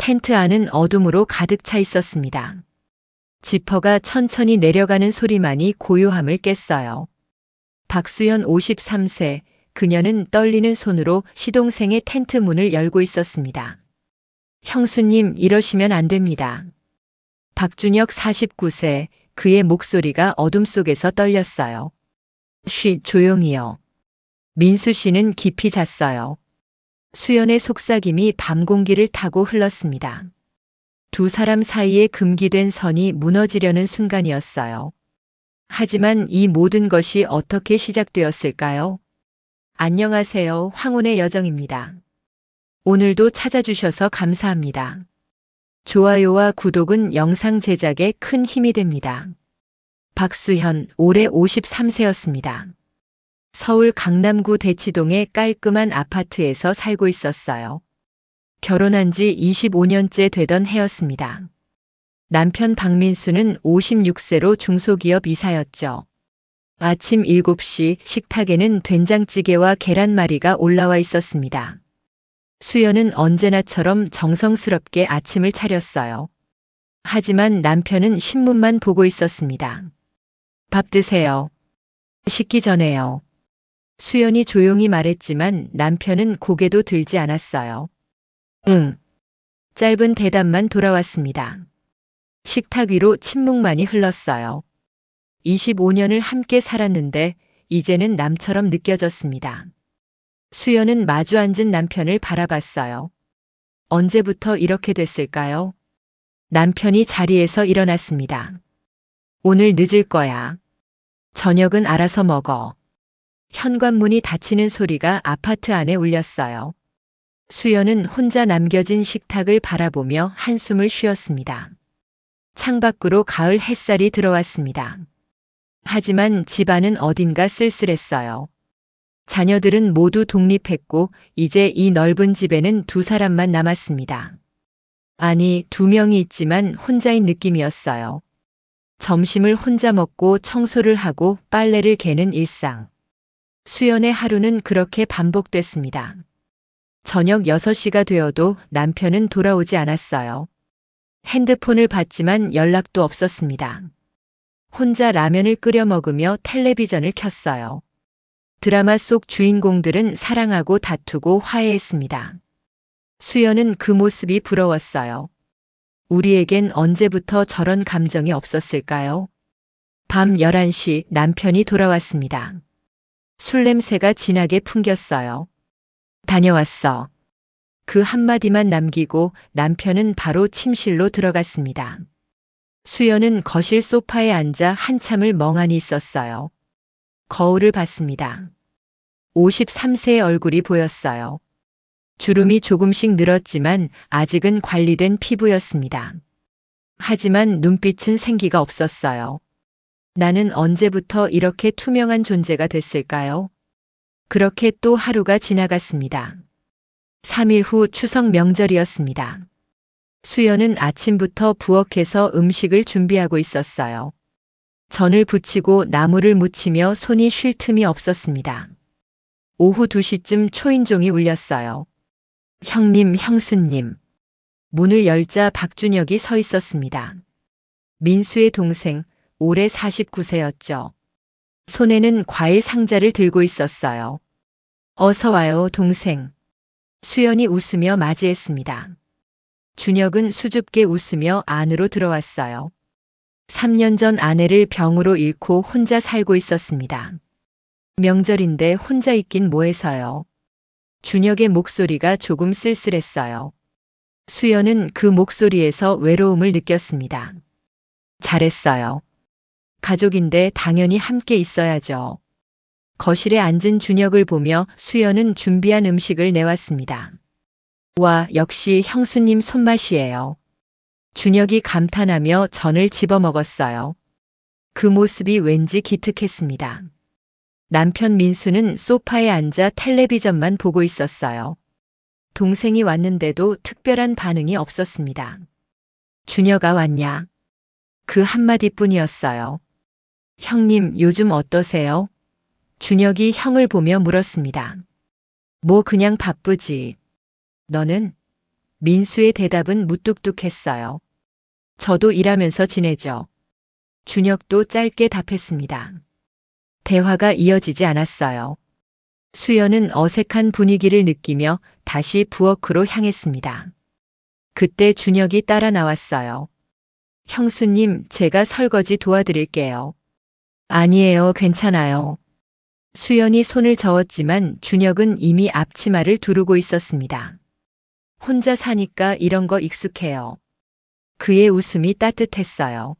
텐트 안은 어둠으로 가득 차 있었습니다. 지퍼가 천천히 내려가는 소리만이 고요함을 깼어요. 박수현 53세, 그녀는 떨리는 손으로 시동생의 텐트 문을 열고 있었습니다. 형수님, 이러시면 안 됩니다. 박준혁 49세, 그의 목소리가 어둠 속에서 떨렸어요. 쉬, 조용히요. 민수 씨는 깊이 잤어요. 수연의 속삭임이 밤 공기를 타고 흘렀습니다. 두 사람 사이에 금기된 선이 무너지려는 순간이었어요. 하지만 이 모든 것이 어떻게 시작되었을까요? 안녕하세요. 황혼의 여정입니다. 오늘도 찾아주셔서 감사합니다. 좋아요와 구독은 영상 제작에 큰 힘이 됩니다. 박수현, 올해 53세였습니다. 서울 강남구 대치동의 깔끔한 아파트에서 살고 있었어요. 결혼한 지 25년째 되던 해였습니다. 남편 박민수는 56세로 중소기업 이사였죠. 아침 7시 식탁에는 된장찌개와 계란말이가 올라와 있었습니다. 수연은 언제나처럼 정성스럽게 아침을 차렸어요. 하지만 남편은 신문만 보고 있었습니다. 밥 드세요. 식기 전에요. 수연이 조용히 말했지만 남편은 고개도 들지 않았어요. 응. 짧은 대답만 돌아왔습니다. 식탁 위로 침묵만이 흘렀어요. 25년을 함께 살았는데 이제는 남처럼 느껴졌습니다. 수연은 마주 앉은 남편을 바라봤어요. 언제부터 이렇게 됐을까요? 남편이 자리에서 일어났습니다. 오늘 늦을 거야. 저녁은 알아서 먹어. 현관문이 닫히는 소리가 아파트 안에 울렸어요. 수연은 혼자 남겨진 식탁을 바라보며 한숨을 쉬었습니다. 창밖으로 가을 햇살이 들어왔습니다. 하지만 집안은 어딘가 쓸쓸했어요. 자녀들은 모두 독립했고 이제 이 넓은 집에는 두 사람만 남았습니다. 아니, 두 명이 있지만 혼자인 느낌이었어요. 점심을 혼자 먹고 청소를 하고 빨래를 개는 일상. 수연의 하루는 그렇게 반복됐습니다. 저녁 6시가 되어도 남편은 돌아오지 않았어요. 핸드폰을 받지만 연락도 없었습니다. 혼자 라면을 끓여 먹으며 텔레비전을 켰어요. 드라마 속 주인공들은 사랑하고 다투고 화해했습니다. 수연은 그 모습이 부러웠어요. 우리에겐 언제부터 저런 감정이 없었을까요? 밤 11시 남편이 돌아왔습니다. 술 냄새가 진하게 풍겼어요. 다녀왔어. 그 한마디만 남기고 남편은 바로 침실로 들어갔습니다. 수연은 거실 소파에 앉아 한참을 멍하니 있었어요. 거울을 봤습니다. 53세의 얼굴이 보였어요. 주름이 조금씩 늘었지만 아직은 관리된 피부였습니다. 하지만 눈빛은 생기가 없었어요. 나는 언제부터 이렇게 투명한 존재가 됐을까요? 그렇게 또 하루가 지나갔습니다. 3일 후 추석 명절이었습니다. 수연은 아침부터 부엌에서 음식을 준비하고 있었어요. 전을 부치고 나물을 무치며 손이 쉴 틈이 없었습니다. 오후 2시쯤 초인종이 울렸어요. 형님, 형수님. 문을 열자 박준혁이 서 있었습니다. 민수의 동생, 올해 49세였죠. 손에는 과일 상자를 들고 있었어요. 어서 와요, 동생. 수연이 웃으며 맞이했습니다. 준혁은 수줍게 웃으며 안으로 들어왔어요. 3년 전 아내를 병으로 잃고 혼자 살고 있었습니다. 명절인데 혼자 있긴 뭐해서요. 준혁의 목소리가 조금 쓸쓸했어요. 수연은 그 목소리에서 외로움을 느꼈습니다. 잘했어요. 가족인데 당연히 함께 있어야죠. 거실에 앉은 준혁을 보며 수연은 준비한 음식을 내왔습니다. 와, 역시 형수님 손맛이에요. 준혁이 감탄하며 전을 집어 먹었어요. 그 모습이 왠지 기특했습니다. 남편 민수는 소파에 앉아 텔레비전만 보고 있었어요. 동생이 왔는데도 특별한 반응이 없었습니다. 준혁아 왔냐? 그 한마디뿐이었어요. 형님, 요즘 어떠세요? 준혁이 형을 보며 물었습니다. 뭐 그냥 바쁘지. 너는? 민수의 대답은 무뚝뚝했어요. 저도 일하면서 지내죠. 준혁도 짧게 답했습니다. 대화가 이어지지 않았어요. 수연은 어색한 분위기를 느끼며 다시 부엌으로 향했습니다. 그때 준혁이 따라 나왔어요. 형수님, 제가 설거지 도와드릴게요. 아니에요, 괜찮아요. 수연이 손을 저었지만 준혁은 이미 앞치마를 두르고 있었습니다. 혼자 사니까 이런 거 익숙해요. 그의 웃음이 따뜻했어요.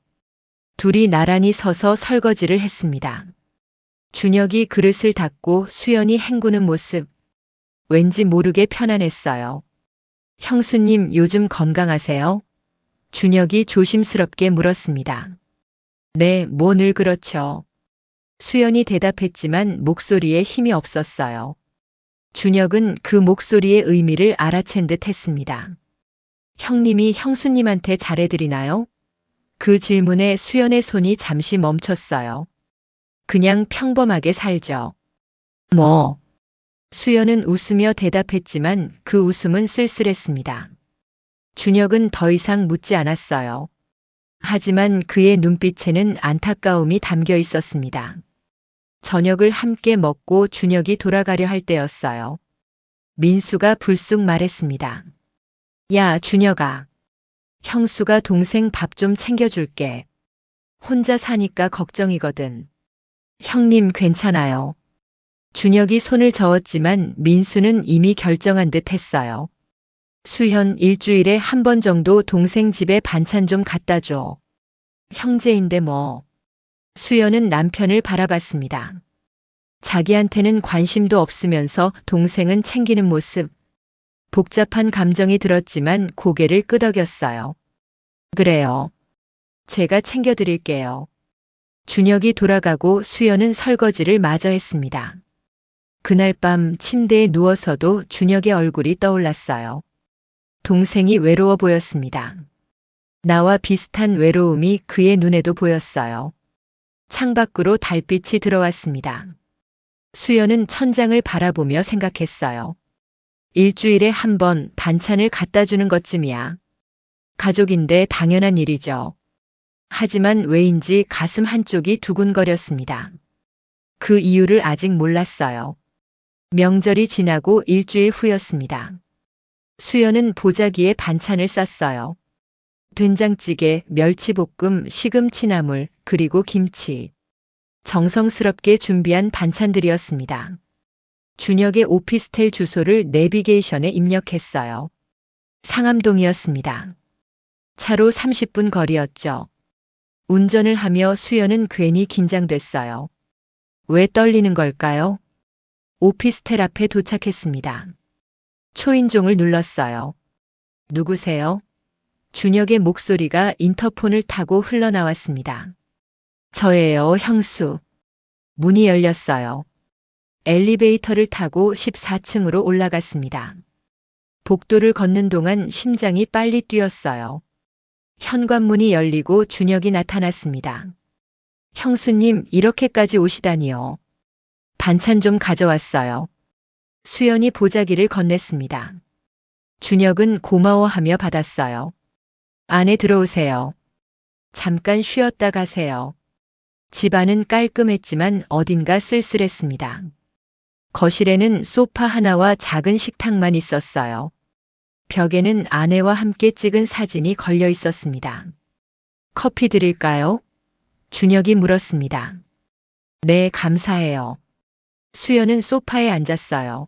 둘이 나란히 서서 설거지를 했습니다. 준혁이 그릇을 닦고 수연이 헹구는 모습. 왠지 모르게 편안했어요. 형수님, 요즘 건강하세요? 준혁이 조심스럽게 물었습니다. 네, 뭐 늘 그렇죠. 수연이 대답했지만 목소리에 힘이 없었어요. 준혁은 그 목소리의 의미를 알아챈 듯 했습니다. 형님이 형수님한테 잘해드리나요? 그 질문에 수연의 손이 잠시 멈췄어요. 그냥 평범하게 살죠. 뭐? 수연은 웃으며 대답했지만 그 웃음은 쓸쓸했습니다. 준혁은 더 이상 묻지 않았어요. 하지만 그의 눈빛에는 안타까움이 담겨 있었습니다. 저녁을 함께 먹고 준혁이 돌아가려 할 때였어요. 민수가 불쑥 말했습니다. 야, 준혁아. 형수가 동생 밥 좀 챙겨줄게. 혼자 사니까 걱정이거든. 형님 괜찮아요. 준혁이 손을 저었지만 민수는 이미 결정한 듯 했어요. 수현, 일주일에 한 번 정도 동생 집에 반찬 좀 갖다 줘. 형제인데 뭐. 수연은 남편을 바라봤습니다. 자기한테는 관심도 없으면서 동생은 챙기는 모습. 복잡한 감정이 들었지만 고개를 끄덕였어요. 그래요. 제가 챙겨드릴게요. 준혁이 돌아가고 수연은 설거지를 마저 했습니다. 그날 밤 침대에 누워서도 준혁의 얼굴이 떠올랐어요. 동생이 외로워 보였습니다. 나와 비슷한 외로움이 그의 눈에도 보였어요. 창밖으로 달빛이 들어왔습니다. 수연은 천장을 바라보며 생각했어요. 일주일에 한 번 반찬을 갖다 주는 것쯤이야. 가족인데 당연한 일이죠. 하지만 왜인지 가슴 한쪽이 두근거렸습니다. 그 이유를 아직 몰랐어요. 명절이 지나고 일주일 후였습니다. 수연은 보자기에 반찬을 쌌어요. 된장찌개, 멸치볶음, 시금치나물, 그리고 김치. 정성스럽게 준비한 반찬들이었습니다. 준혁의 오피스텔 주소를 내비게이션에 입력했어요. 상암동이었습니다. 차로 30분 거리였죠. 운전을 하며 수연은 괜히 긴장됐어요. 왜 떨리는 걸까요? 오피스텔 앞에 도착했습니다. 초인종을 눌렀어요. 누구세요? 준혁의 목소리가 인터폰을 타고 흘러나왔습니다. 저예요, 형수. 문이 열렸어요. 엘리베이터를 타고 14층으로 올라갔습니다. 복도를 걷는 동안 심장이 빨리 뛰었어요. 현관문이 열리고 준혁이 나타났습니다. 형수님, 이렇게까지 오시다니요. 반찬 좀 가져왔어요. 수연이 보자기를 건넸습니다. 준혁은 고마워하며 받았어요. 안에 들어오세요. 잠깐 쉬었다 가세요. 집안은 깔끔했지만 어딘가 쓸쓸했습니다. 거실에는 소파 하나와 작은 식탁만 있었어요. 벽에는 아내와 함께 찍은 사진이 걸려 있었습니다. 커피 드릴까요? 준혁이 물었습니다. 네, 감사해요. 수연은 소파에 앉았어요.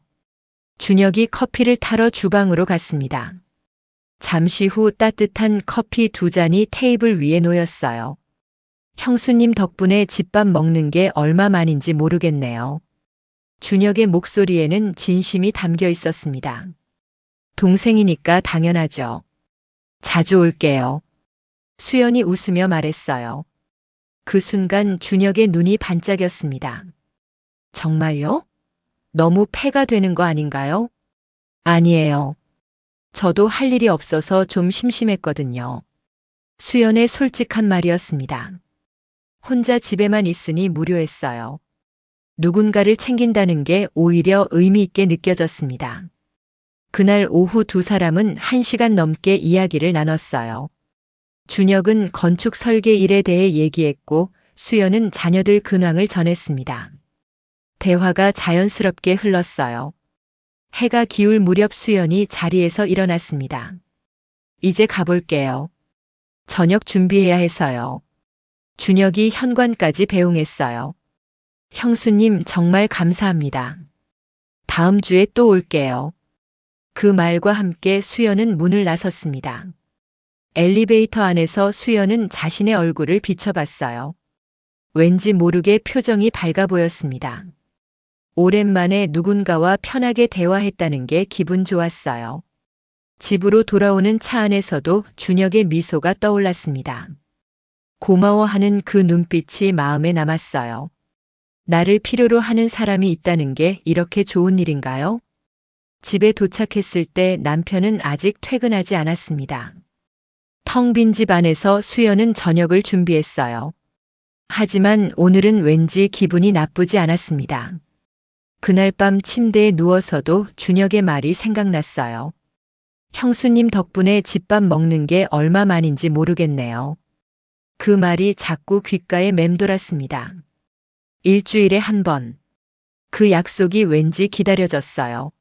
준혁이 커피를 타러 주방으로 갔습니다. 잠시 후 따뜻한 커피 2잔이 테이블 위에 놓였어요. 형수님 덕분에 집밥 먹는 게 얼마만인지 모르겠네요. 준혁의 목소리에는 진심이 담겨 있었습니다. 동생이니까 당연하죠. 자주 올게요. 수연이 웃으며 말했어요. 그 순간 준혁의 눈이 반짝였습니다. 정말요? 너무 패가 되는 거 아닌가요? 아니에요. 저도 할 일이 없어서 좀 심심했거든요. 수연의 솔직한 말이었습니다. 혼자 집에만 있으니 무료했어요. 누군가를 챙긴다는 게 오히려 의미 있게 느껴졌습니다. 그날 오후 두 사람은 1시간 넘게 이야기를 나눴어요. 준혁은 건축 설계 일에 대해 얘기했고 수연은 자녀들 근황을 전했습니다. 대화가 자연스럽게 흘렀어요. 해가 기울 무렵 수연이 자리에서 일어났습니다. 이제 가볼게요. 저녁 준비해야 해서요. 준혁이 현관까지 배웅했어요. 형수님 정말 감사합니다. 다음 주에 또 올게요. 그 말과 함께 수연은 문을 나섰습니다. 엘리베이터 안에서 수연은 자신의 얼굴을 비춰봤어요. 왠지 모르게 표정이 밝아 보였습니다. 오랜만에 누군가와 편하게 대화했다는 게 기분 좋았어요. 집으로 돌아오는 차 안에서도 준혁의 미소가 떠올랐습니다. 고마워하는 그 눈빛이 마음에 남았어요. 나를 필요로 하는 사람이 있다는 게 이렇게 좋은 일인가요? 집에 도착했을 때 남편은 아직 퇴근하지 않았습니다. 텅 빈 집 안에서 수연은 저녁을 준비했어요. 하지만 오늘은 왠지 기분이 나쁘지 않았습니다. 그날 밤 침대에 누워서도 준혁의 말이 생각났어요. 형수님 덕분에 집밥 먹는 게 얼마만인지 모르겠네요. 그 말이 자꾸 귓가에 맴돌았습니다. 일주일에 한 번. 그 약속이 왠지 기다려졌어요.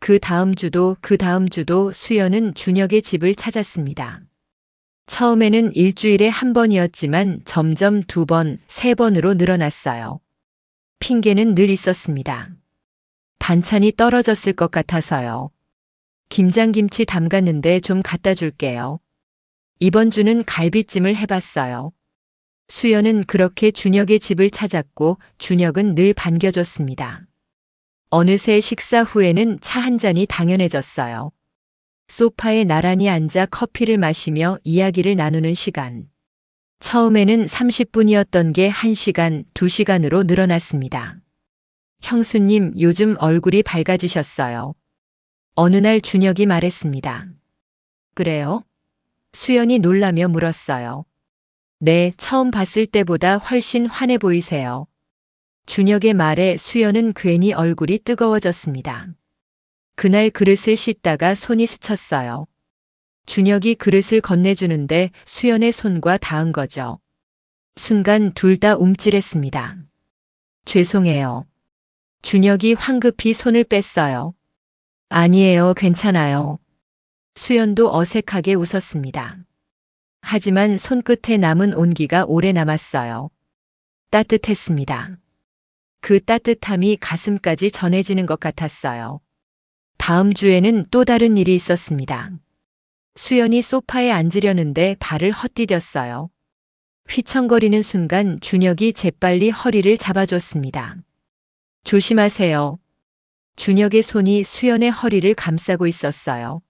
그 다음 주도 수연은 준혁의 집을 찾았습니다. 처음에는 일주일에 한 번이었지만 점점 2번, 3번으로 늘어났어요. 핑계는 늘 있었습니다. 반찬이 떨어졌을 것 같아서요. 김장김치 담갔는데 좀 갖다 줄게요. 이번 주는 갈비찜을 해봤어요. 수연은 그렇게 준혁의 집을 찾았고 준혁은 늘 반겨줬습니다. 어느새 식사 후에는 차 한 잔이 당연해졌어요. 소파에 나란히 앉아 커피를 마시며 이야기를 나누는 시간. 처음에는 30분이었던 게 1시간, 2시간으로 늘어났습니다. 형수님, 요즘 얼굴이 밝아지셨어요. 어느 날 준혁이 말했습니다. 그래요? 수연이 놀라며 물었어요. 네, 처음 봤을 때보다 훨씬 환해 보이세요. 준혁의 말에 수연은 괜히 얼굴이 뜨거워졌습니다. 그날 그릇을 씻다가 손이 스쳤어요. 준혁이 그릇을 건네주는데 수연의 손과 닿은 거죠. 순간 둘 다 움찔했습니다. 죄송해요. 준혁이 황급히 손을 뺐어요. 아니에요, 괜찮아요. 수연도 어색하게 웃었습니다. 하지만 손끝에 남은 온기가 오래 남았어요. 따뜻했습니다. 그 따뜻함이 가슴까지 전해지는 것 같았어요. 다음 주에는 또 다른 일이 있었습니다. 수연이 소파에 앉으려는데 발을 헛디뎠어요. 휘청거리는 순간 준혁이 재빨리 허리를 잡아줬습니다. 조심하세요. 준혁의 손이 수연의 허리를 감싸고 있었어요.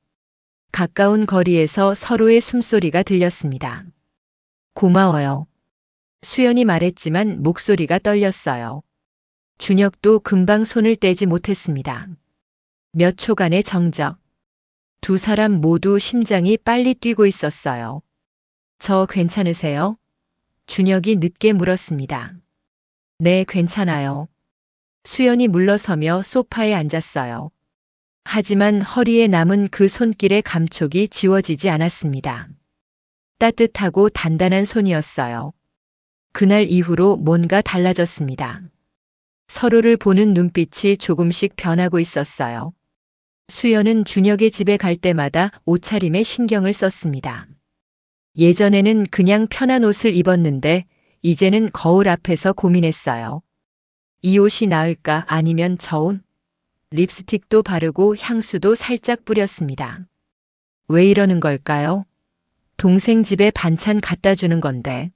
가까운 거리에서 서로의 숨소리가 들렸습니다. 고마워요. 수연이 말했지만 목소리가 떨렸어요. 준혁도 금방 손을 떼지 못했습니다. 몇 초간의 정적. 두 사람 모두 심장이 빨리 뛰고 있었어요. 저 괜찮으세요? 준혁이 늦게 물었습니다. 네, 괜찮아요. 수연이 물러서며 소파에 앉았어요. 하지만 허리에 남은 그 손길의 감촉이 지워지지 않았습니다. 따뜻하고 단단한 손이었어요. 그날 이후로 뭔가 달라졌습니다. 서로를 보는 눈빛이 조금씩 변하고 있었어요. 수연은 준혁의 집에 갈 때마다 옷차림에 신경을 썼습니다. 예전에는 그냥 편한 옷을 입었는데 이제는 거울 앞에서 고민했어요. 이 옷이 나을까 아니면 저 옷? 립스틱도 바르고 향수도 살짝 뿌렸습니다. 왜 이러는 걸까요? 동생 집에 반찬 갖다 주는 건데.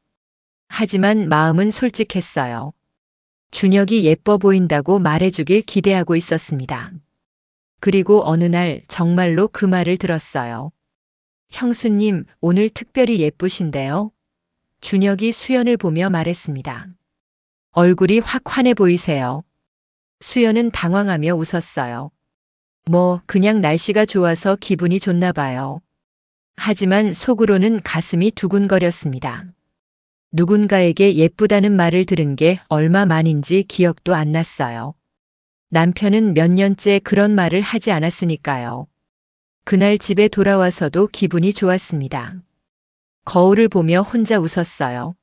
하지만 마음은 솔직했어요. 준혁이 예뻐 보인다고 말해주길 기대하고 있었습니다. 그리고 어느 날 정말로 그 말을 들었어요. 형수님, 오늘 특별히 예쁘신데요? 준혁이 수연을 보며 말했습니다. 얼굴이 확 환해 보이세요. 수연은 당황하며 웃었어요. 그냥 날씨가 좋아서 기분이 좋나 봐요. 하지만 속으로는 가슴이 두근거렸습니다. 누군가에게 예쁘다는 말을 들은 게 얼마 만인지 기억도 안 났어요. 남편은 몇 년째 그런 말을 하지 않았으니까요. 그날 집에 돌아와서도 기분이 좋았습니다. 거울을 보며 혼자 웃었어요.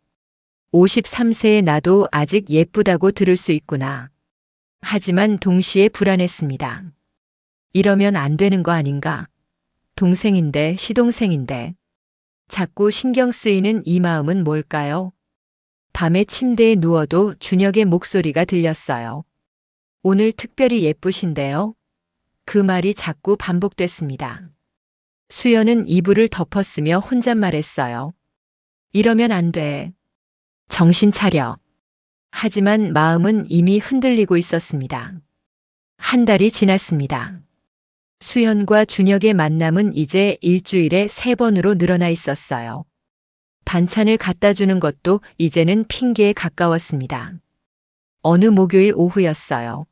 53세의 나도 아직 예쁘다고 들을 수 있구나. 하지만 동시에 불안했습니다. 이러면 안 되는 거 아닌가? 동생인데, 시동생인데. 자꾸 신경 쓰이는 이 마음은 뭘까요? 밤에 침대에 누워도 준혁의 목소리가 들렸어요. 오늘 특별히 예쁘신데요? 그 말이 자꾸 반복됐습니다. 수연은 이불을 덮었으며 혼잣말했어요. 이러면 안 돼. 정신 차려. 하지만 마음은 이미 흔들리고 있었습니다. 한 달이 지났습니다. 수연과 준혁의 만남은 이제 일주일에 3번으로 늘어나 있었어요. 반찬을 갖다 주는 것도 이제는 핑계에 가까웠습니다. 어느 목요일 오후였어요.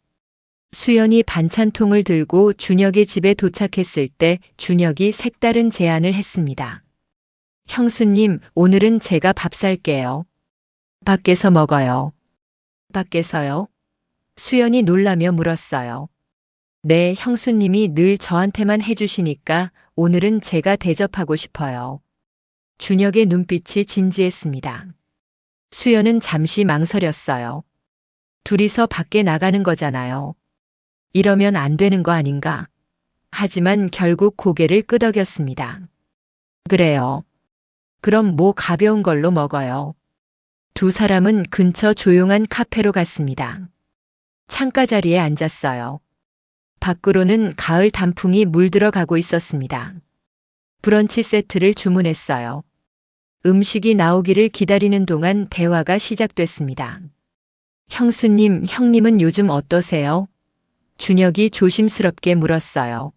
수연이 반찬통을 들고 준혁의 집에 도착했을 때 준혁이 색다른 제안을 했습니다. 형수님, 오늘은 제가 밥 살게요. 밖에서 먹어요. 밖에서요? 수연이 놀라며 물었어요. 네, 형수님이 늘 저한테만 해주시니까 오늘은 제가 대접하고 싶어요. 준혁의 눈빛이 진지했습니다. 수연은 잠시 망설였어요. 둘이서 밖에 나가는 거잖아요. 이러면 안 되는 거 아닌가? 하지만 결국 고개를 끄덕였습니다. 그래요. 그럼 뭐 가벼운 걸로 먹어요. 두 사람은 근처 조용한 카페로 갔습니다. 창가 자리에 앉았어요. 밖으로는 가을 단풍이 물들어가고 있었습니다. 브런치 세트를 주문했어요. 음식이 나오기를 기다리는 동안 대화가 시작됐습니다. 형수님, 형님은 요즘 어떠세요? 준혁이 조심스럽게 물었어요.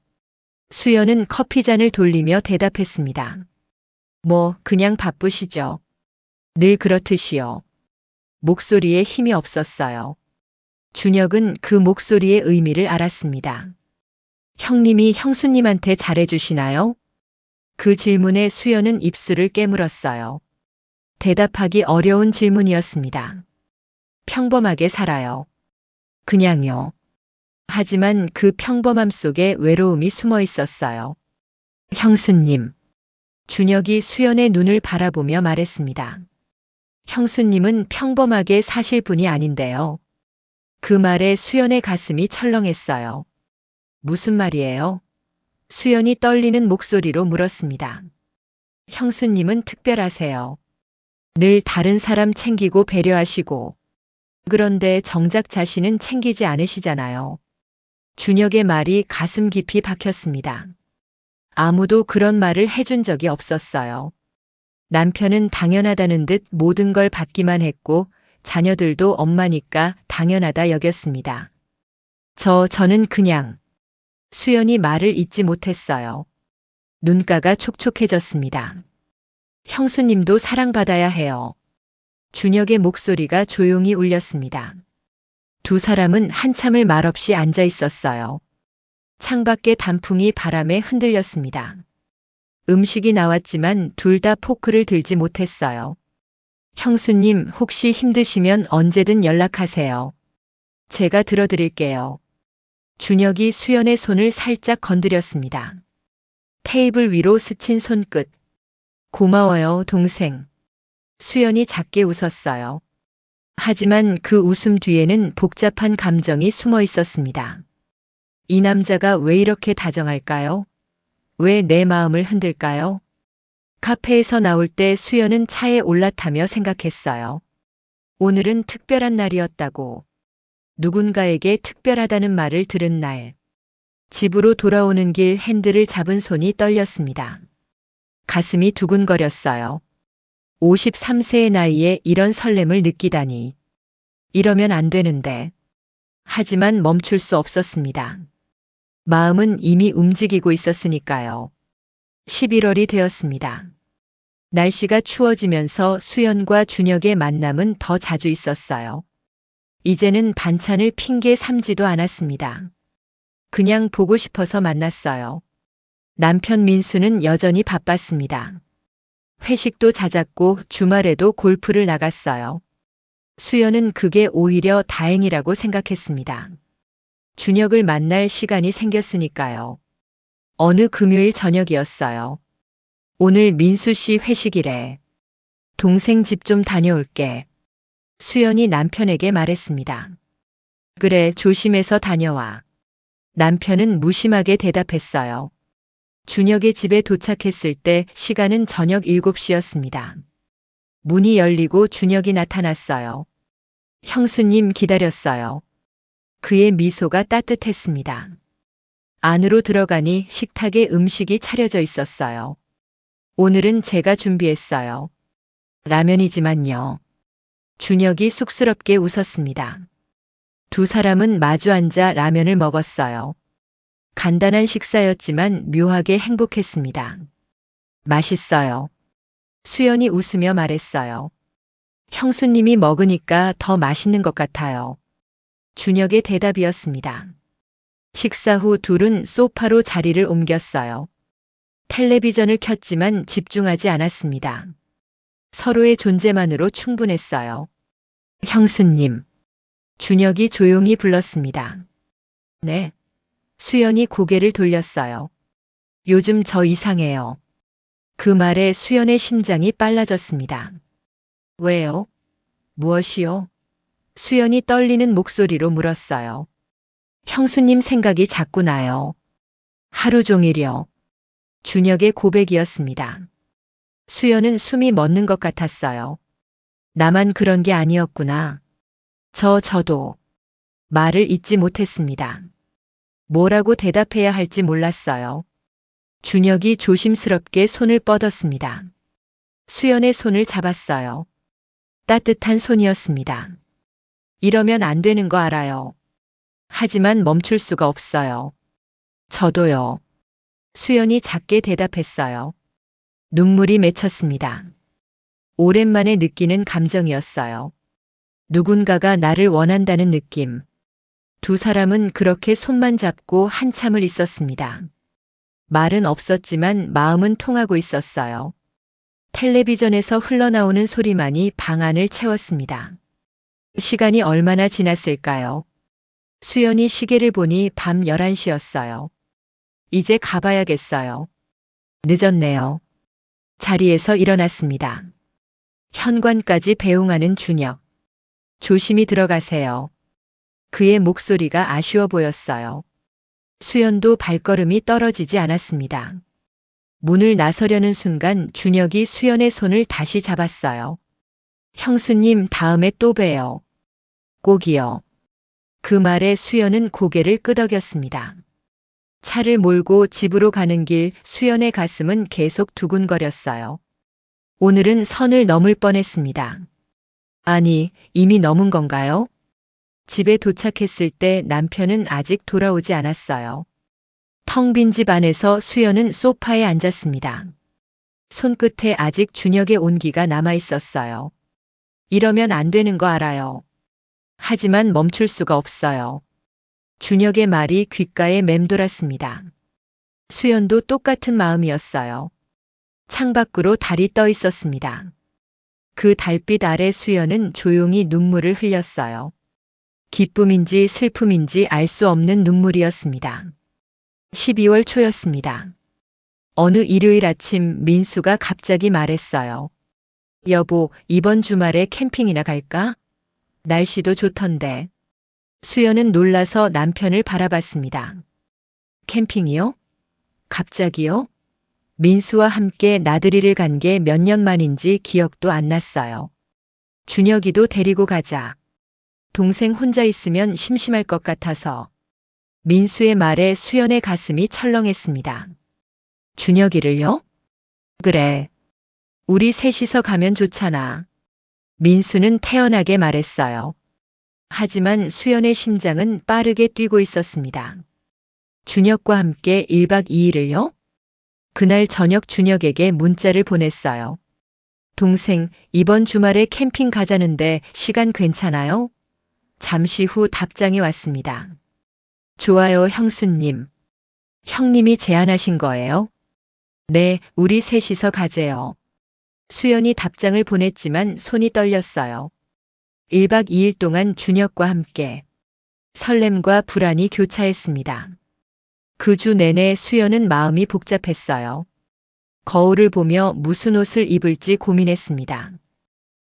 수연은 커피잔을 돌리며 대답했습니다. 뭐, 그냥 바쁘시죠. 늘 그렇듯이요. 목소리에 힘이 없었어요. 준혁은 그 목소리의 의미를 알았습니다. 형님이 형수님한테 잘해주시나요? 그 질문에 수연은 입술을 깨물었어요. 대답하기 어려운 질문이었습니다. 평범하게 살아요. 그냥요. 하지만 그 평범함 속에 외로움이 숨어 있었어요. 형수님. 준혁이 수연의 눈을 바라보며 말했습니다. 형수님은 평범하게 사실 분이 아닌데요. 그 말에 수연의 가슴이 철렁했어요. 무슨 말이에요? 수연이 떨리는 목소리로 물었습니다. 형수님은 특별하세요. 늘 다른 사람 챙기고 배려하시고. 그런데 정작 자신은 챙기지 않으시잖아요. 준혁의 말이 가슴 깊이 박혔습니다. 아무도 그런 말을 해준 적이 없었어요. 남편은 당연하다는 듯 모든 걸 받기만 했고 자녀들도 엄마니까 당연하다 여겼습니다. 저는 그냥. 수연이 말을 잇지 못했어요. 눈가가 촉촉해졌습니다. 형수님도 사랑받아야 해요. 준혁의 목소리가 조용히 울렸습니다. 두 사람은 한참을 말없이 앉아 있었어요. 창밖의 단풍이 바람에 흔들렸습니다. 음식이 나왔지만 둘 다 포크를 들지 못했어요. 형수님, 혹시 힘드시면 언제든 연락하세요. 제가 들어드릴게요. 준혁이 수연의 손을 살짝 건드렸습니다. 테이블 위로 스친 손끝. 고마워요, 동생. 수연이 작게 웃었어요. 하지만 그 웃음 뒤에는 복잡한 감정이 숨어 있었습니다. 이 남자가 왜 이렇게 다정할까요? 왜 내 마음을 흔들까요? 카페에서 나올 때 수연은 차에 올라타며 생각했어요. 오늘은 특별한 날이었다고. 누군가에게 특별하다는 말을 들은 날. 집으로 돌아오는 길 핸들을 잡은 손이 떨렸습니다. 가슴이 두근거렸어요. 53세의 나이에 이런 설렘을 느끼다니. 이러면 안 되는데. 하지만 멈출 수 없었습니다. 마음은 이미 움직이고 있었으니까요. 11월이 되었습니다. 날씨가 추워지면서 수연과 준혁의 만남은 더 자주 있었어요. 이제는 반찬을 핑계 삼지도 않았습니다. 그냥 보고 싶어서 만났어요. 남편 민수는 여전히 바빴습니다. 회식도 잦았고 주말에도 골프를 나갔어요. 수연은 그게 오히려 다행이라고 생각했습니다. 준혁을 만날 시간이 생겼으니까요. 어느 금요일 저녁이었어요. 오늘 민수 씨 회식이래. 동생 집 좀 다녀올게. 수연이 남편에게 말했습니다. 그래, 조심해서 다녀와. 남편은 무심하게 대답했어요. 준혁의 집에 도착했을 때 시간은 저녁 7시였습니다. 문이 열리고 준혁이 나타났어요. 형수님 기다렸어요. 그의 미소가 따뜻했습니다. 안으로 들어가니 식탁에 음식이 차려져 있었어요. 오늘은 제가 준비했어요. 라면이지만요. 준혁이 쑥스럽게 웃었습니다. 두 사람은 마주 앉아 라면을 먹었어요. 간단한 식사였지만 묘하게 행복했습니다. 맛있어요. 수연이 웃으며 말했어요. 형수님이 먹으니까 더 맛있는 것 같아요. 준혁의 대답이었습니다. 식사 후 둘은 소파로 자리를 옮겼어요. 텔레비전을 켰지만 집중하지 않았습니다. 서로의 존재만으로 충분했어요. 형수님. 준혁이 조용히 불렀습니다. 네. 수연이 고개를 돌렸어요. 요즘 저 이상해요. 그 말에 수연의 심장이 빨라졌습니다. 왜요? 무엇이요? 수연이 떨리는 목소리로 물었어요. 형수님 생각이 자꾸 나요. 하루 종일이요. 준혁의 고백이었습니다. 수연은 숨이 멎는 것 같았어요. 나만 그런 게 아니었구나. 저도 말을 잇지 못했습니다. 뭐라고 대답해야 할지 몰랐어요. 준혁이 조심스럽게 손을 뻗었습니다. 수연의 손을 잡았어요. 따뜻한 손이었습니다. 이러면 안 되는 거 알아요. 하지만 멈출 수가 없어요. 저도요. 수연이 작게 대답했어요. 눈물이 맺혔습니다. 오랜만에 느끼는 감정이었어요. 누군가가 나를 원한다는 느낌. 두 사람은 그렇게 손만 잡고 한참을 있었습니다. 말은 없었지만 마음은 통하고 있었어요. 텔레비전에서 흘러나오는 소리만이 방 안을 채웠습니다. 시간이 얼마나 지났을까요? 수연이 시계를 보니 밤 11시였어요. 이제 가봐야겠어요. 늦었네요. 자리에서 일어났습니다. 현관까지 배웅하는 준혁. 조심히 들어가세요. 그의 목소리가 아쉬워 보였어요. 수연도 발걸음이 떨어지지 않았습니다. 문을 나서려는 순간 준혁이 수연의 손을 다시 잡았어요. 형수님, 다음에 또 봬요. 꼭이요. 그 말에 수연은 고개를 끄덕였습니다. 차를 몰고 집으로 가는 길 수연의 가슴은 계속 두근거렸어요. 오늘은 선을 넘을 뻔했습니다. 아니, 이미 넘은 건가요? 집에 도착했을 때 남편은 아직 돌아오지 않았어요. 텅 빈 집 안에서 수연은 소파에 앉았습니다. 손끝에 아직 준혁의 온기가 남아 있었어요. 이러면 안 되는 거 알아요. 하지만 멈출 수가 없어요. 준혁의 말이 귓가에 맴돌았습니다. 수연도 똑같은 마음이었어요. 창밖으로 달이 떠 있었습니다. 그 달빛 아래 수연은 조용히 눈물을 흘렸어요. 기쁨인지 슬픔인지 알 수 없는 눈물이었습니다. 12월 초였습니다. 어느 일요일 아침 민수가 갑자기 말했어요. 여보, 이번 주말에 캠핑이나 갈까? 날씨도 좋던데. 수연은 놀라서 남편을 바라봤습니다. 캠핑이요? 갑자기요? 민수와 함께 나들이를 간 게 몇 년 만인지 기억도 안 났어요. 준혁이도 데리고 가자. 동생 혼자 있으면 심심할 것 같아서. 민수의 말에 수연의 가슴이 철렁했습니다. 준혁이를요? 그래. 우리 셋이서 가면 좋잖아. 민수는 태연하게 말했어요. 하지만 수연의 심장은 빠르게 뛰고 있었습니다. 준혁과 함께 1박 2일을요? 그날 저녁 준혁에게 문자를 보냈어요. 동생, 이번 주말에 캠핑 가자는데 시간 괜찮아요? 잠시 후 답장이 왔습니다. 좋아요, 형수님. 형님이 제안하신 거예요? 네, 우리 셋이서 가재요. 수연이 답장을 보냈지만 손이 떨렸어요. 1박 2일 동안 준혁과 함께. 설렘과 불안이 교차했습니다. 그 주 내내 수연은 마음이 복잡했어요. 거울을 보며 무슨 옷을 입을지 고민했습니다.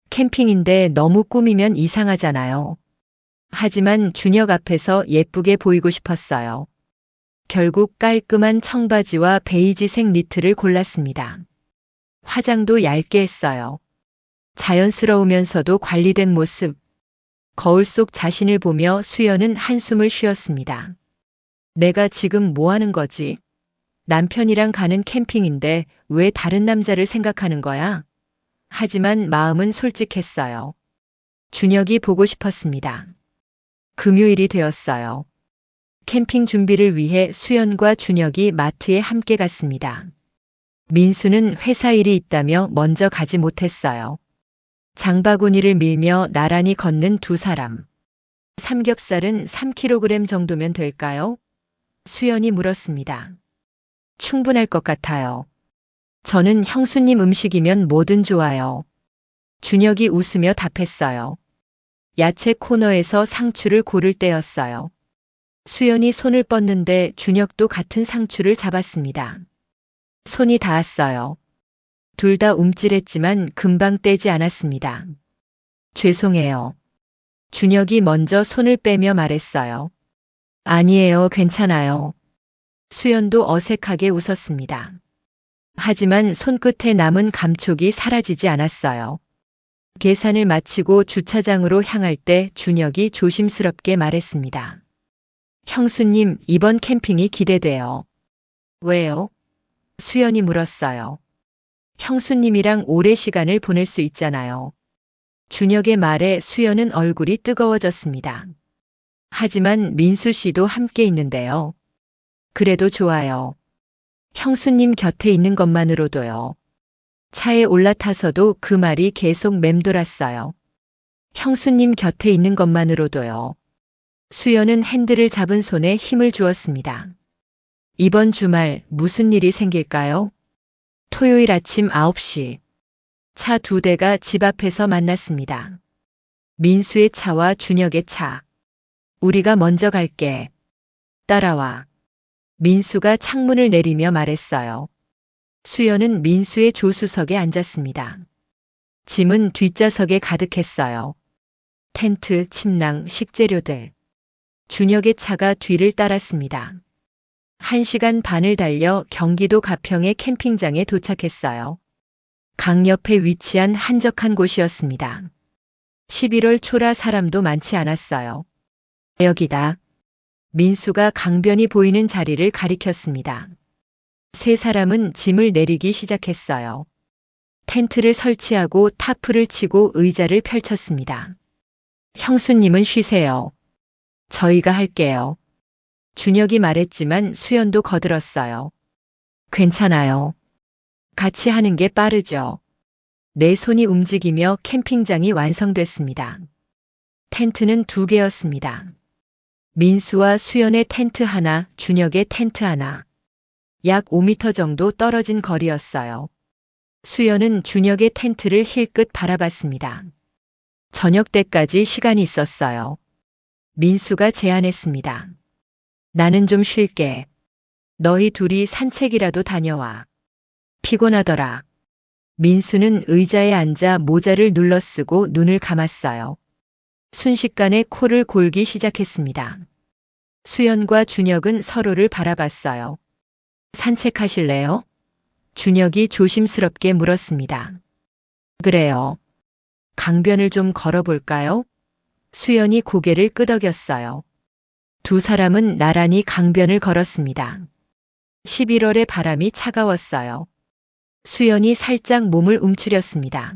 캠핑인데 너무 꾸미면 이상하잖아요. 하지만 준혁 앞에서 예쁘게 보이고 싶었어요. 결국 깔끔한 청바지와 베이지색 니트를 골랐습니다. 화장도 얇게 했어요. 자연스러우면서도 관리된 모습. 거울 속 자신을 보며 수연은 한숨을 쉬었습니다. 내가 지금 뭐 하는 거지? 남편이랑 가는 캠핑인데 왜 다른 남자를 생각하는 거야? 하지만 마음은 솔직했어요. 준혁이 보고 싶었습니다. 금요일이 되었어요. 캠핑 준비를 위해 수연과 준혁이 마트에 함께 갔습니다. 민수는 회사 일이 있다며 먼저 가지 못했어요. 장바구니를 밀며 나란히 걷는 두 사람. 삼겹살은 3kg 정도면 될까요? 수연이 물었습니다. 충분할 것 같아요. 저는 형수님 음식이면 뭐든 좋아요. 준혁이 웃으며 답했어요. 야채 코너에서 상추를 고를 때였어요. 수연이 손을 뻗는데 준혁도 같은 상추를 잡았습니다. 손이 닿았어요. 둘 다 움찔했지만 금방 떼지 않았습니다. 죄송해요. 준혁이 먼저 손을 빼며 말했어요. 아니에요, 괜찮아요. 수연도 어색하게 웃었습니다. 하지만 손끝에 남은 감촉이 사라지지 않았어요. 계산을 마치고 주차장으로 향할 때 준혁이 조심스럽게 말했습니다. 형수님, 이번 캠핑이 기대돼요. 왜요? 수연이 물었어요. 형수님이랑 오래 시간을 보낼 수 있잖아요. 준혁의 말에 수연은 얼굴이 뜨거워졌습니다. 하지만 민수 씨도 함께 있는데요. 그래도 좋아요. 형수님 곁에 있는 것만으로도요. 차에 올라타서도 그 말이 계속 맴돌았어요. 형수님 곁에 있는 것만으로도요. 수연은 핸들을 잡은 손에 힘을 주었습니다. 이번 주말 무슨 일이 생길까요? 토요일 아침 9시. 차 2대가 집 앞에서 만났습니다. 민수의 차와 준혁의 차. 우리가 먼저 갈게. 따라와. 민수가 창문을 내리며 말했어요. 수연은 민수의 조수석에 앉았습니다. 짐은 뒷좌석에 가득했어요. 텐트, 침낭, 식재료들. 준혁의 차가 뒤를 따랐습니다. 1시간 반을 달려 경기도 가평의 캠핑장에 도착했어요. 강 옆에 위치한 한적한 곳이었습니다. 11월 초라 사람도 많지 않았어요. 여기다. 민수가 강변이 보이는 자리를 가리켰습니다. 세 사람은 짐을 내리기 시작했어요. 텐트를 설치하고 타프를 치고 의자를 펼쳤습니다. 형수님은 쉬세요. 저희가 할게요. 준혁이 말했지만 수연도 거들었어요. 괜찮아요. 같이 하는 게 빠르죠. 내 손이 움직이며 캠핑장이 완성됐습니다. 텐트는 2개였습니다. 민수와 수연의 텐트 하나, 준혁의 텐트 하나. 약 5m 정도 떨어진 거리였어요. 수연은 준혁의 텐트를 힐끗 바라봤습니다. 저녁 때까지 시간이 있었어요. 민수가 제안했습니다. 나는 좀 쉴게. 너희 둘이 산책이라도 다녀와. 피곤하더라. 민수는 의자에 앉아 모자를 눌러쓰고 눈을 감았어요. 순식간에 코를 골기 시작했습니다. 수연과 준혁은 서로를 바라봤어요. 산책하실래요? 준혁이 조심스럽게 물었습니다. 그래요. 강변을 좀 걸어볼까요? 수연이 고개를 끄덕였어요. 두 사람은 나란히 강변을 걸었습니다. 11월의 바람이 차가웠어요. 수연이 살짝 몸을 움츠렸습니다.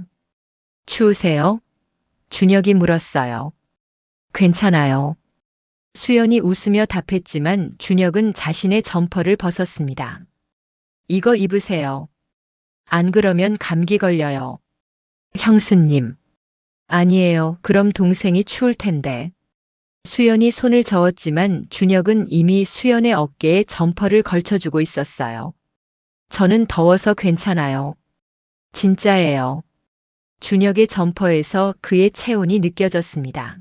추우세요? 준혁이 물었어요. 괜찮아요. 수연이 웃으며 답했지만 준혁은 자신의 점퍼를 벗었습니다. 이거 입으세요. 안 그러면 감기 걸려요. 형수님. 아니에요. 그럼 동생이 추울 텐데. 수연이 손을 저었지만 준혁은 이미 수연의 어깨에 점퍼를 걸쳐주고 있었어요. 저는 더워서 괜찮아요. 진짜예요. 준혁의 점퍼에서 그의 체온이 느껴졌습니다.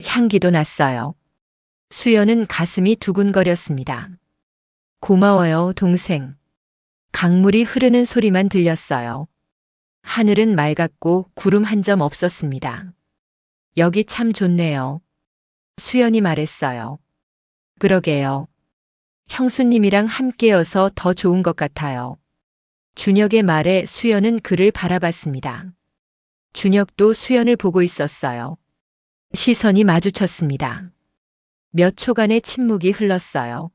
향기도 났어요. 수연은 가슴이 두근거렸습니다. 고마워요, 동생. 강물이 흐르는 소리만 들렸어요. 하늘은 맑았고 구름 한 점 없었습니다. 여기 참 좋네요. 수연이 말했어요. 그러게요. 형수님이랑 함께여서 더 좋은 것 같아요. 준혁의 말에 수연은 그를 바라봤습니다. 준혁도 수연을 보고 있었어요. 시선이 마주쳤습니다. 몇 초간의 침묵이 흘렀어요.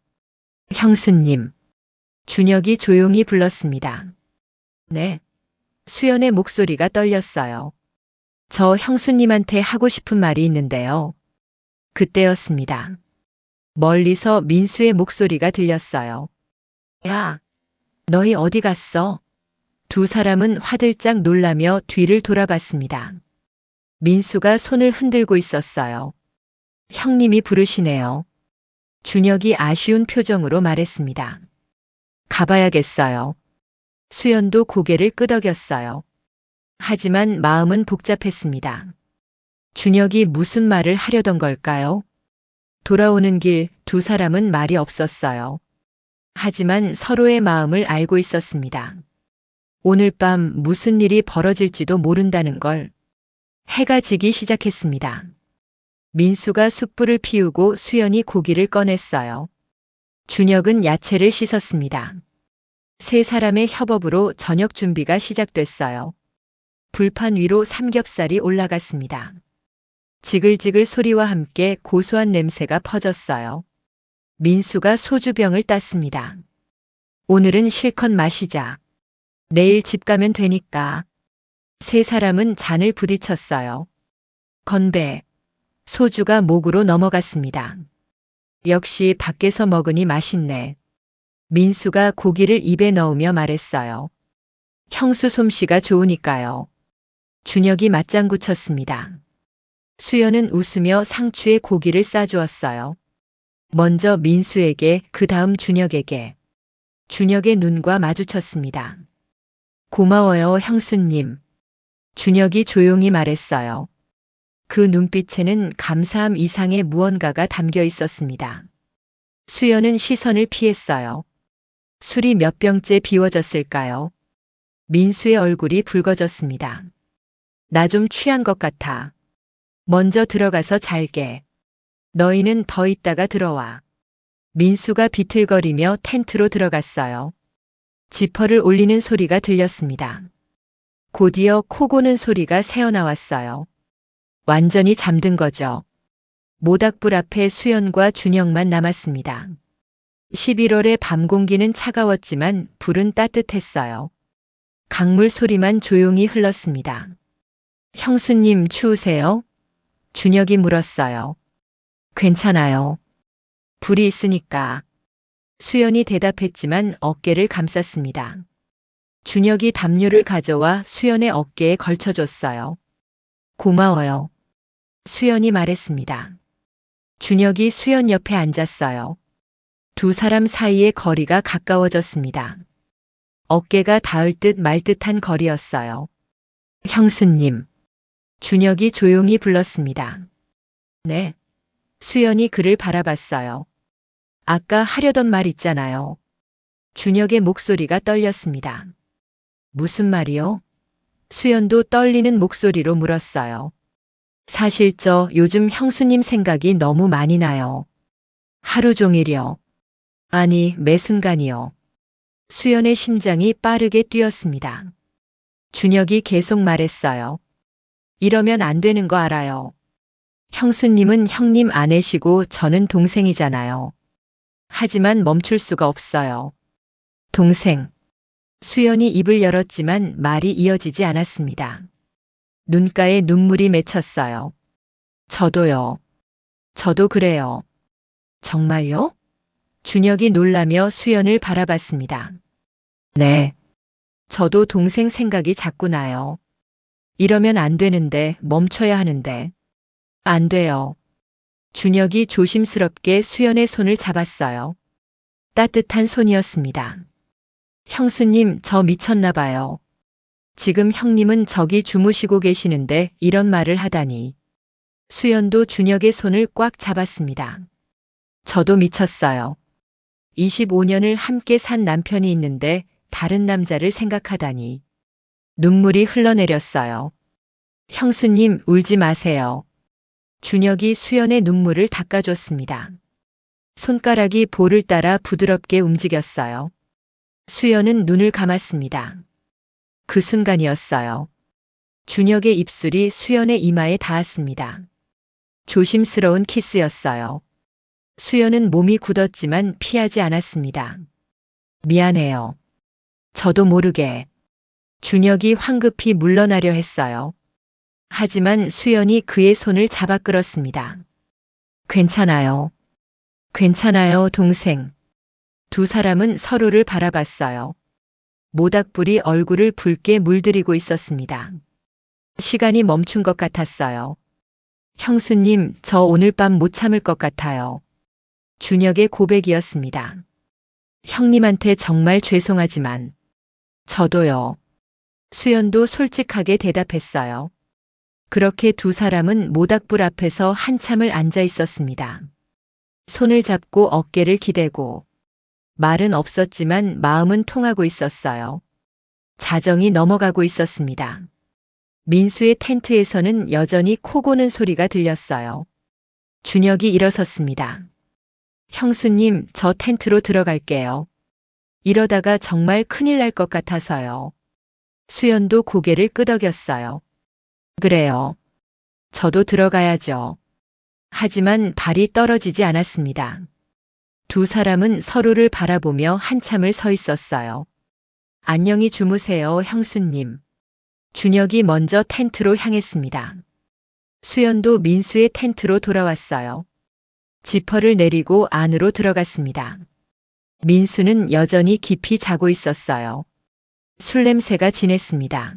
형수님. 준혁이 조용히 불렀습니다. 네. 수연의 목소리가 떨렸어요. 저 형수님한테 하고 싶은 말이 있는데요. 그때였습니다. 멀리서 민수의 목소리가 들렸어요. 야, 너희 어디 갔어? 두 사람은 화들짝 놀라며 뒤를 돌아봤습니다. 민수가 손을 흔들고 있었어요. 형님이 부르시네요. 준혁이 아쉬운 표정으로 말했습니다. 가봐야겠어요. 수연도 고개를 끄덕였어요. 하지만 마음은 복잡했습니다. 준혁이 무슨 말을 하려던 걸까요? 돌아오는 길 두 사람은 말이 없었어요. 하지만 서로의 마음을 알고 있었습니다. 오늘 밤 무슨 일이 벌어질지도 모른다는 걸. 해가 지기 시작했습니다. 민수가 숯불을 피우고 수연이 고기를 꺼냈어요. 준혁은 야채를 씻었습니다. 세 사람의 협업으로 저녁 준비가 시작됐어요. 불판 위로 삼겹살이 올라갔습니다. 지글지글 소리와 함께 고소한 냄새가 퍼졌어요. 민수가 소주병을 땄습니다. 오늘은 실컷 마시자. 내일 집 가면 되니까. 세 사람은 잔을 부딪혔어요. 건배. 소주가 목으로 넘어갔습니다. 역시 밖에서 먹으니 맛있네. 민수가 고기를 입에 넣으며 말했어요. 형수 솜씨가 좋으니까요. 준혁이 맞장구 쳤습니다. 수연은 웃으며 상추에 고기를 싸주었어요. 먼저 민수에게, 그 다음 준혁에게. 준혁의 눈과 마주쳤습니다. 고마워요, 형수님. 준혁이 조용히 말했어요. 그 눈빛에는 감사함 이상의 무언가가 담겨 있었습니다. 수연은 시선을 피했어요. 술이 몇 병째 비워졌을까요? 민수의 얼굴이 붉어졌습니다. 나 좀 취한 것 같아. 먼저 들어가서 잘게. 너희는 더 있다가 들어와. 민수가 비틀거리며 텐트로 들어갔어요. 지퍼를 올리는 소리가 들렸습니다. 곧이어 코 고는 소리가 새어나왔어요. 완전히 잠든 거죠. 모닥불 앞에 수연과 준혁만 남았습니다. 11월의 밤 공기는 차가웠지만 불은 따뜻했어요. 강물 소리만 조용히 흘렀습니다. 형수님 추우세요? 준혁이 물었어요. 괜찮아요. 불이 있으니까. 수연이 대답했지만 어깨를 감쌌습니다. 준혁이 담요를 가져와 수연의 어깨에 걸쳐줬어요. 고마워요. 수연이 말했습니다. 준혁이 수연 옆에 앉았어요. 두 사람 사이의 거리가 가까워졌습니다. 어깨가 닿을 듯 말 듯한 거리였어요. 형수님. 준혁이 조용히 불렀습니다. 네. 수연이 그를 바라봤어요. 아까 하려던 말 있잖아요. 준혁의 목소리가 떨렸습니다. 무슨 말이요? 수연도 떨리는 목소리로 물었어요. 사실 요즘 형수님 생각이 너무 많이 나요. 하루 종일이요. 아니, 매 순간이요. 수연의 심장이 빠르게 뛰었습니다. 준혁이 계속 말했어요. 이러면 안 되는 거 알아요. 형수님은 형님 아내시고 저는 동생이잖아요. 하지만 멈출 수가 없어요. 동생. 수연이 입을 열었지만 말이 이어지지 않았습니다. 눈가에 눈물이 맺혔어요. 저도요. 저도 그래요. 정말요? 준혁이 놀라며 수연을 바라봤습니다. 네. 저도 동생 생각이 자꾸 나요. 이러면 안 되는데, 멈춰야 하는데. 안 돼요. 준혁이 조심스럽게 수연의 손을 잡았어요. 따뜻한 손이었습니다. 형수님, 저 미쳤나 봐요. 지금 형님은 저기 주무시고 계시는데 이런 말을 하다니. 수연도 준혁의 손을 꽉 잡았습니다. 저도 미쳤어요. 25년을 함께 산 남편이 있는데 다른 남자를 생각하다니. 눈물이 흘러내렸어요. 형수님, 울지 마세요. 준혁이 수연의 눈물을 닦아줬습니다. 손가락이 볼을 따라 부드럽게 움직였어요. 수연은 눈을 감았습니다. 그 순간이었어요. 준혁의 입술이 수연의 이마에 닿았습니다. 조심스러운 키스였어요. 수연은 몸이 굳었지만 피하지 않았습니다. 미안해요. 저도 모르게. 준혁이 황급히 물러나려 했어요. 하지만 수연이 그의 손을 잡아 끌었습니다. 괜찮아요. 괜찮아요, 동생. 두 사람은 서로를 바라봤어요. 모닥불이 얼굴을 붉게 물들이고 있었습니다. 시간이 멈춘 것 같았어요. 형수님, 저 오늘 밤 못 참을 것 같아요. 준혁의 고백이었습니다. 형님한테 정말 죄송하지만 저도요. 수연도 솔직하게 대답했어요. 그렇게 두 사람은 모닥불 앞에서 한참을 앉아 있었습니다. 손을 잡고 어깨를 기대고 말은 없었지만 마음은 통하고 있었어요. 자정이 넘어가고 있었습니다. 민수의 텐트에서는 여전히 코 고는 소리가 들렸어요. 준혁이 일어섰습니다. 형수님, 저 텐트로 들어갈게요. 이러다가 정말 큰일 날 것 같아서요. 수연도 고개를 끄덕였어요. 그래요. 저도 들어가야죠. 하지만 발이 떨어지지 않았습니다. 두 사람은 서로를 바라보며 한참을 서 있었어요. 안녕히 주무세요, 형수님. 준혁이 먼저 텐트로 향했습니다. 수연도 민수의 텐트로 돌아왔어요. 지퍼를 내리고 안으로 들어갔습니다. 민수는 여전히 깊이 자고 있었어요. 술 냄새가 진했습니다.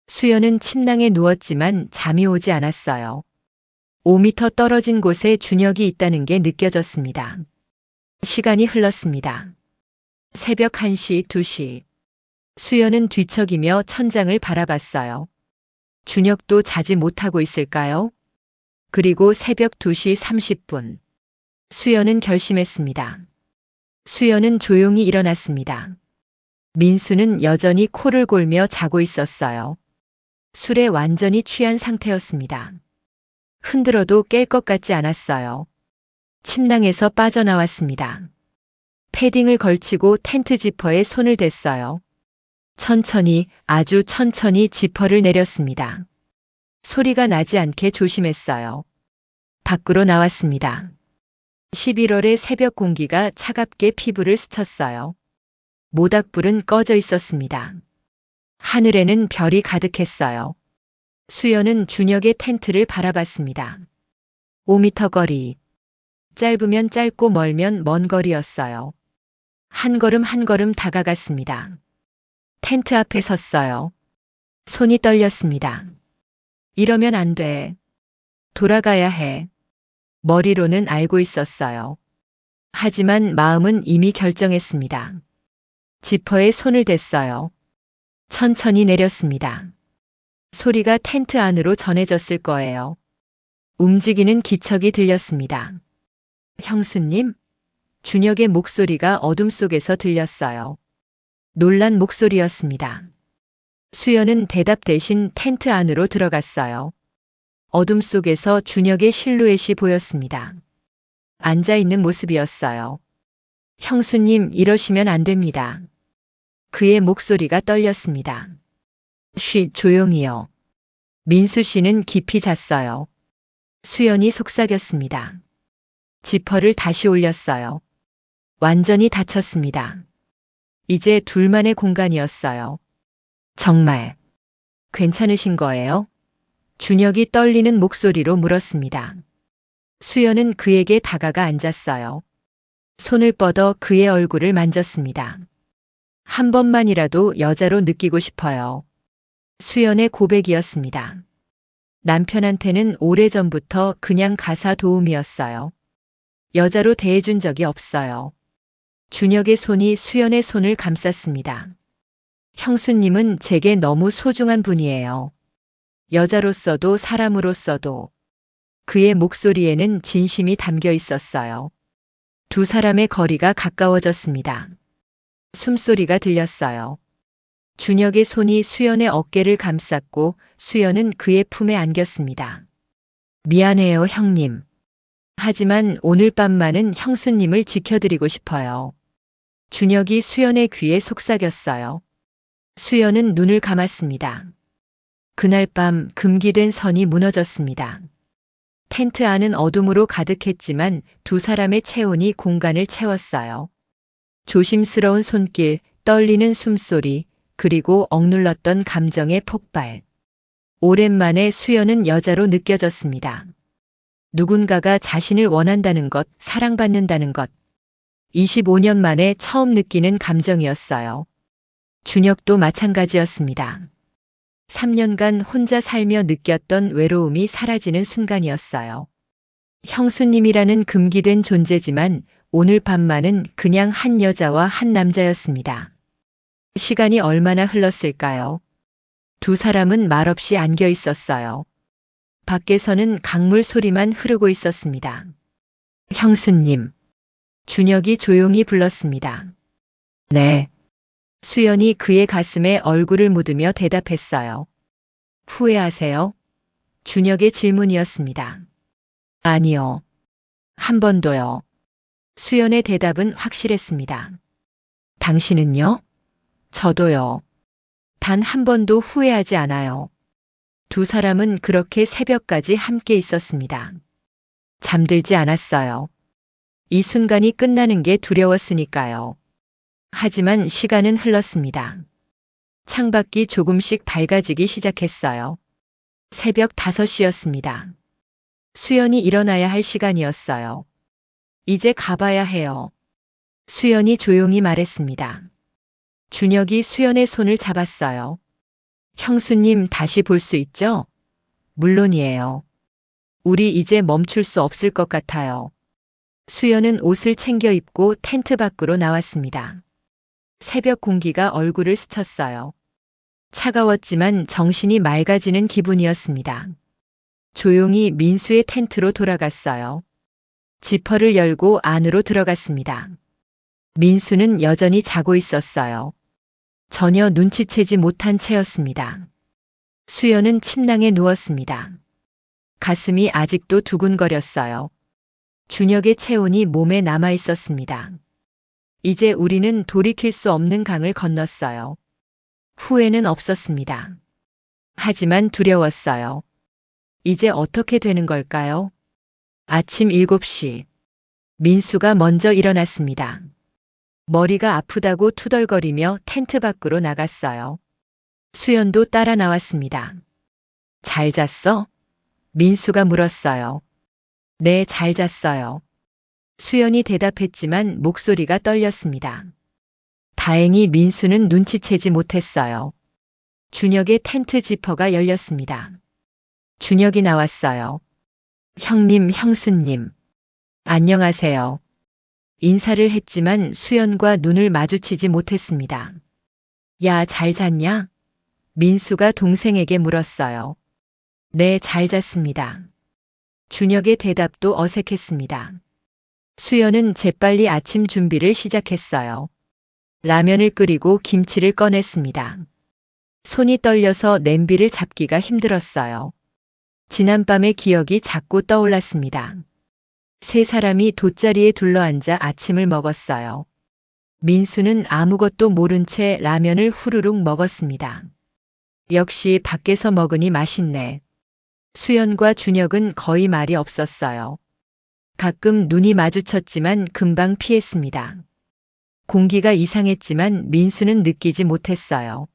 수연은 침낭에 누웠지만 잠이 오지 않았어요. 5미터 떨어진 곳에 준혁이 있다는 게 느껴졌습니다. 시간이 흘렀습니다. 새벽 1시, 2시. 수연은 뒤척이며 천장을 바라봤어요. 준혁도 자지 못하고 있을까요? 그리고 새벽 2시 30분. 수연은 결심했습니다. 수연은 조용히 일어났습니다. 민수는 여전히 코를 골며 자고 있었어요. 술에 완전히 취한 상태였습니다. 흔들어도 깰 것 같지 않았어요. 침낭에서 빠져나왔습니다. 패딩을 걸치고 텐트 지퍼에 손을 댔어요. 천천히, 아주 천천히 지퍼를 내렸습니다. 소리가 나지 않게 조심했어요. 밖으로 나왔습니다. 11월의 새벽 공기가 차갑게 피부를 스쳤어요. 모닥불은 꺼져 있었습니다. 하늘에는 별이 가득했어요. 수연은 준혁의 텐트를 바라봤습니다. 5미터 거리. 짧으면 짧고 멀면 먼 거리였어요. 한 걸음 한 걸음 다가갔습니다. 텐트 앞에 섰어요. 손이 떨렸습니다. 이러면 안 돼. 돌아가야 해. 머리로는 알고 있었어요. 하지만 마음은 이미 결정했습니다. 지퍼에 손을 댔어요. 천천히 내렸습니다. 소리가 텐트 안으로 전해졌을 거예요. 움직이는 기척이 들렸습니다. 형수님? 준혁의 목소리가 어둠 속에서 들렸어요. 놀란 목소리였습니다. 수연은 대답 대신 텐트 안으로 들어갔어요. 어둠 속에서 준혁의 실루엣이 보였습니다. 앉아있는 모습이었어요. 형수님, 이러시면 안 됩니다. 그의 목소리가 떨렸습니다. 쉬, 조용히요. 민수 씨는 깊이 잤어요. 수연이 속삭였습니다. 지퍼를 다시 올렸어요. 완전히 닫혔습니다. 이제 둘만의 공간이었어요. 정말 괜찮으신 거예요? 준혁이 떨리는 목소리로 물었습니다. 수연은 그에게 다가가 앉았어요. 손을 뻗어 그의 얼굴을 만졌습니다. 한 번만이라도 여자로 느끼고 싶어요. 수연의 고백이었습니다. 남편한테는 오래전부터 그냥 가사 도우미였어요. 여자로 대해준 적이 없어요. 준혁의 손이 수연의 손을 감쌌습니다. 형수님은 제게 너무 소중한 분이에요. 여자로서도 사람으로서도. 그의 목소리에는 진심이 담겨 있었어요. 두 사람의 거리가 가까워졌습니다. 숨소리가 들렸어요. 준혁의 손이 수연의 어깨를 감쌌고 수연은 그의 품에 안겼습니다. 미안해요, 형님. 하지만 오늘 밤만은 형수님을 지켜드리고 싶어요. 준혁이 수연의 귀에 속삭였어요. 수연은 눈을 감았습니다. 그날 밤 금기된 선이 무너졌습니다. 텐트 안은 어둠으로 가득했지만 두 사람의 체온이 공간을 채웠어요. 조심스러운 손길, 떨리는 숨소리, 그리고 억눌렀던 감정의 폭발. 오랜만에 수연은 여자로 느껴졌습니다. 누군가가 자신을 원한다는 것, 사랑받는다는 것. 25년 만에 처음 느끼는 감정이었어요. 준혁도 마찬가지였습니다. 3년간 혼자 살며 느꼈던 외로움이 사라지는 순간이었어요. 형수님이라는 금기된 존재지만 오늘 밤만은 그냥 한 여자와 한 남자였습니다. 시간이 얼마나 흘렀을까요? 두 사람은 말없이 안겨 있었어요. 밖에서는 강물 소리만 흐르고 있었습니다. 형수님. 준혁이 조용히 불렀습니다. 네. 수연이 그의 가슴에 얼굴을 묻으며 대답했어요. 후회하세요? 준혁의 질문이었습니다. 아니요. 한 번도요. 수연의 대답은 확실했습니다. 당신은요? 저도요. 단 한 번도 후회하지 않아요. 두 사람은 그렇게 새벽까지 함께 있었습니다. 잠들지 않았어요. 이 순간이 끝나는 게 두려웠으니까요. 하지만 시간은 흘렀습니다. 창밖이 조금씩 밝아지기 시작했어요. 새벽 5시였습니다. 수연이 일어나야 할 시간이었어요. 이제 가봐야 해요. 수연이 조용히 말했습니다. 준혁이 수연의 손을 잡았어요. 형수님 다시 볼 수 있죠? 물론이에요. 우리 이제 멈출 수 없을 것 같아요. 수연은 옷을 챙겨 입고 텐트 밖으로 나왔습니다. 새벽 공기가 얼굴을 스쳤어요. 차가웠지만 정신이 맑아지는 기분이었습니다. 조용히 민수의 텐트로 돌아갔어요. 지퍼를 열고 안으로 들어갔습니다. 민수는 여전히 자고 있었어요. 전혀 눈치채지 못한 채였습니다. 수연은 침낭에 누웠습니다. 가슴이 아직도 두근거렸어요. 준혁의 체온이 몸에 남아 있었습니다. 이제 우리는 돌이킬 수 없는 강을 건넜어요. 후회는 없었습니다. 하지만 두려웠어요. 이제 어떻게 되는 걸까요? 아침 7시. 민수가 먼저 일어났습니다. 머리가 아프다고 투덜거리며 텐트 밖으로 나갔어요. 수연도 따라 나왔습니다. 잘 잤어? 민수가 물었어요. 네, 잘 잤어요. 수연이 대답했지만 목소리가 떨렸습니다. 다행히 민수는 눈치채지 못했어요. 준혁의 텐트 지퍼가 열렸습니다. 준혁이 나왔어요. 형님, 형수님. 안녕하세요. 인사를 했지만 수연과 눈을 마주치지 못했습니다. 야, 잘 잤냐? 민수가 동생에게 물었어요. 네, 잘 잤습니다. 준혁의 대답도 어색했습니다. 수연은 재빨리 아침 준비를 시작했어요. 라면을 끓이고 김치를 꺼냈습니다. 손이 떨려서 냄비를 잡기가 힘들었어요. 지난밤의 기억이 자꾸 떠올랐습니다. 세 사람이 돗자리에 둘러앉아 아침을 먹었어요. 민수는 아무것도 모른 채 라면을 후루룩 먹었습니다. 역시 밖에서 먹으니 맛있네. 수연과 준혁은 거의 말이 없었어요. 가끔 눈이 마주쳤지만 금방 피했습니다. 공기가 이상했지만 민수는 느끼지 못했어요.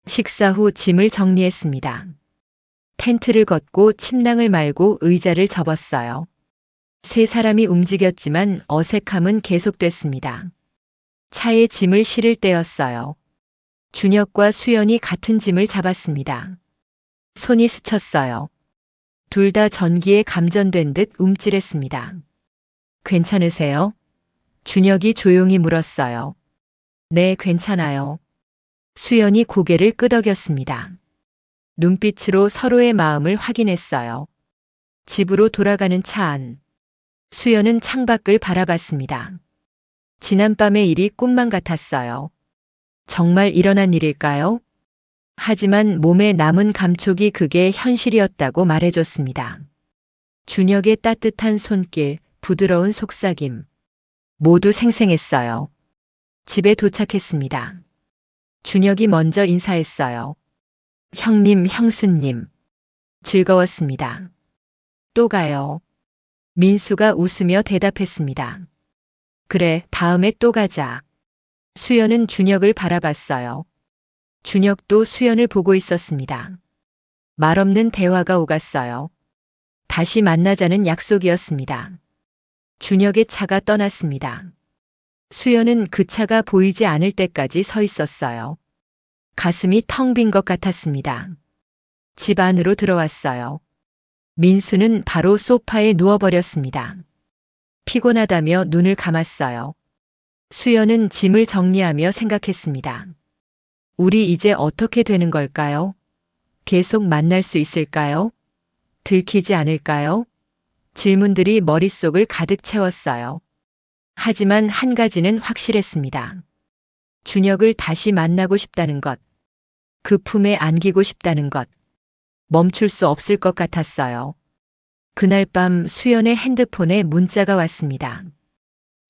식사 후 짐을 정리했습니다. 텐트를 걷고 침낭을 말고 의자를 접었어요. 세 사람이 움직였지만 어색함은 계속됐습니다. 차에 짐을 실을 때였어요. 준혁과 수연이 같은 짐을 잡았습니다. 손이 스쳤어요. 둘 다 전기에 감전된 듯 움찔했습니다. 괜찮으세요? 준혁이 조용히 물었어요. 네, 괜찮아요. 수연이 고개를 끄덕였습니다. 눈빛으로 서로의 마음을 확인했어요. 집으로 돌아가는 차 안. 수연은 창밖을 바라봤습니다. 지난밤의 일이 꿈만 같았어요. 정말 일어난 일일까요? 하지만 몸에 남은 감촉이 그게 현실이었다고 말해줬습니다. 준혁의 따뜻한 손길, 부드러운 속삭임. 모두 생생했어요. 집에 도착했습니다. 준혁이 먼저 인사했어요. 형님, 형수님. 즐거웠습니다. 또 가요. 민수가 웃으며 대답했습니다. 그래, 다음에 또 가자. 수연은 준혁을 바라봤어요. 준혁도 수연을 보고 있었습니다. 말없는 대화가 오갔어요. 다시 만나자는 약속이었습니다. 준혁의 차가 떠났습니다. 수연은 그 차가 보이지 않을 때까지 서 있었어요. 가슴이 텅 빈 것 같았습니다. 집 안으로 들어왔어요. 민수는 바로 소파에 누워버렸습니다. 피곤하다며 눈을 감았어요. 수연은 짐을 정리하며 생각했습니다. 우리 이제 어떻게 되는 걸까요? 계속 만날 수 있을까요? 들키지 않을까요? 질문들이 머릿속을 가득 채웠어요. 하지만 한 가지는 확실했습니다. 준혁을 다시 만나고 싶다는 것, 그 품에 안기고 싶다는 것, 멈출 수 없을 것 같았어요. 그날 밤 수연의 핸드폰에 문자가 왔습니다.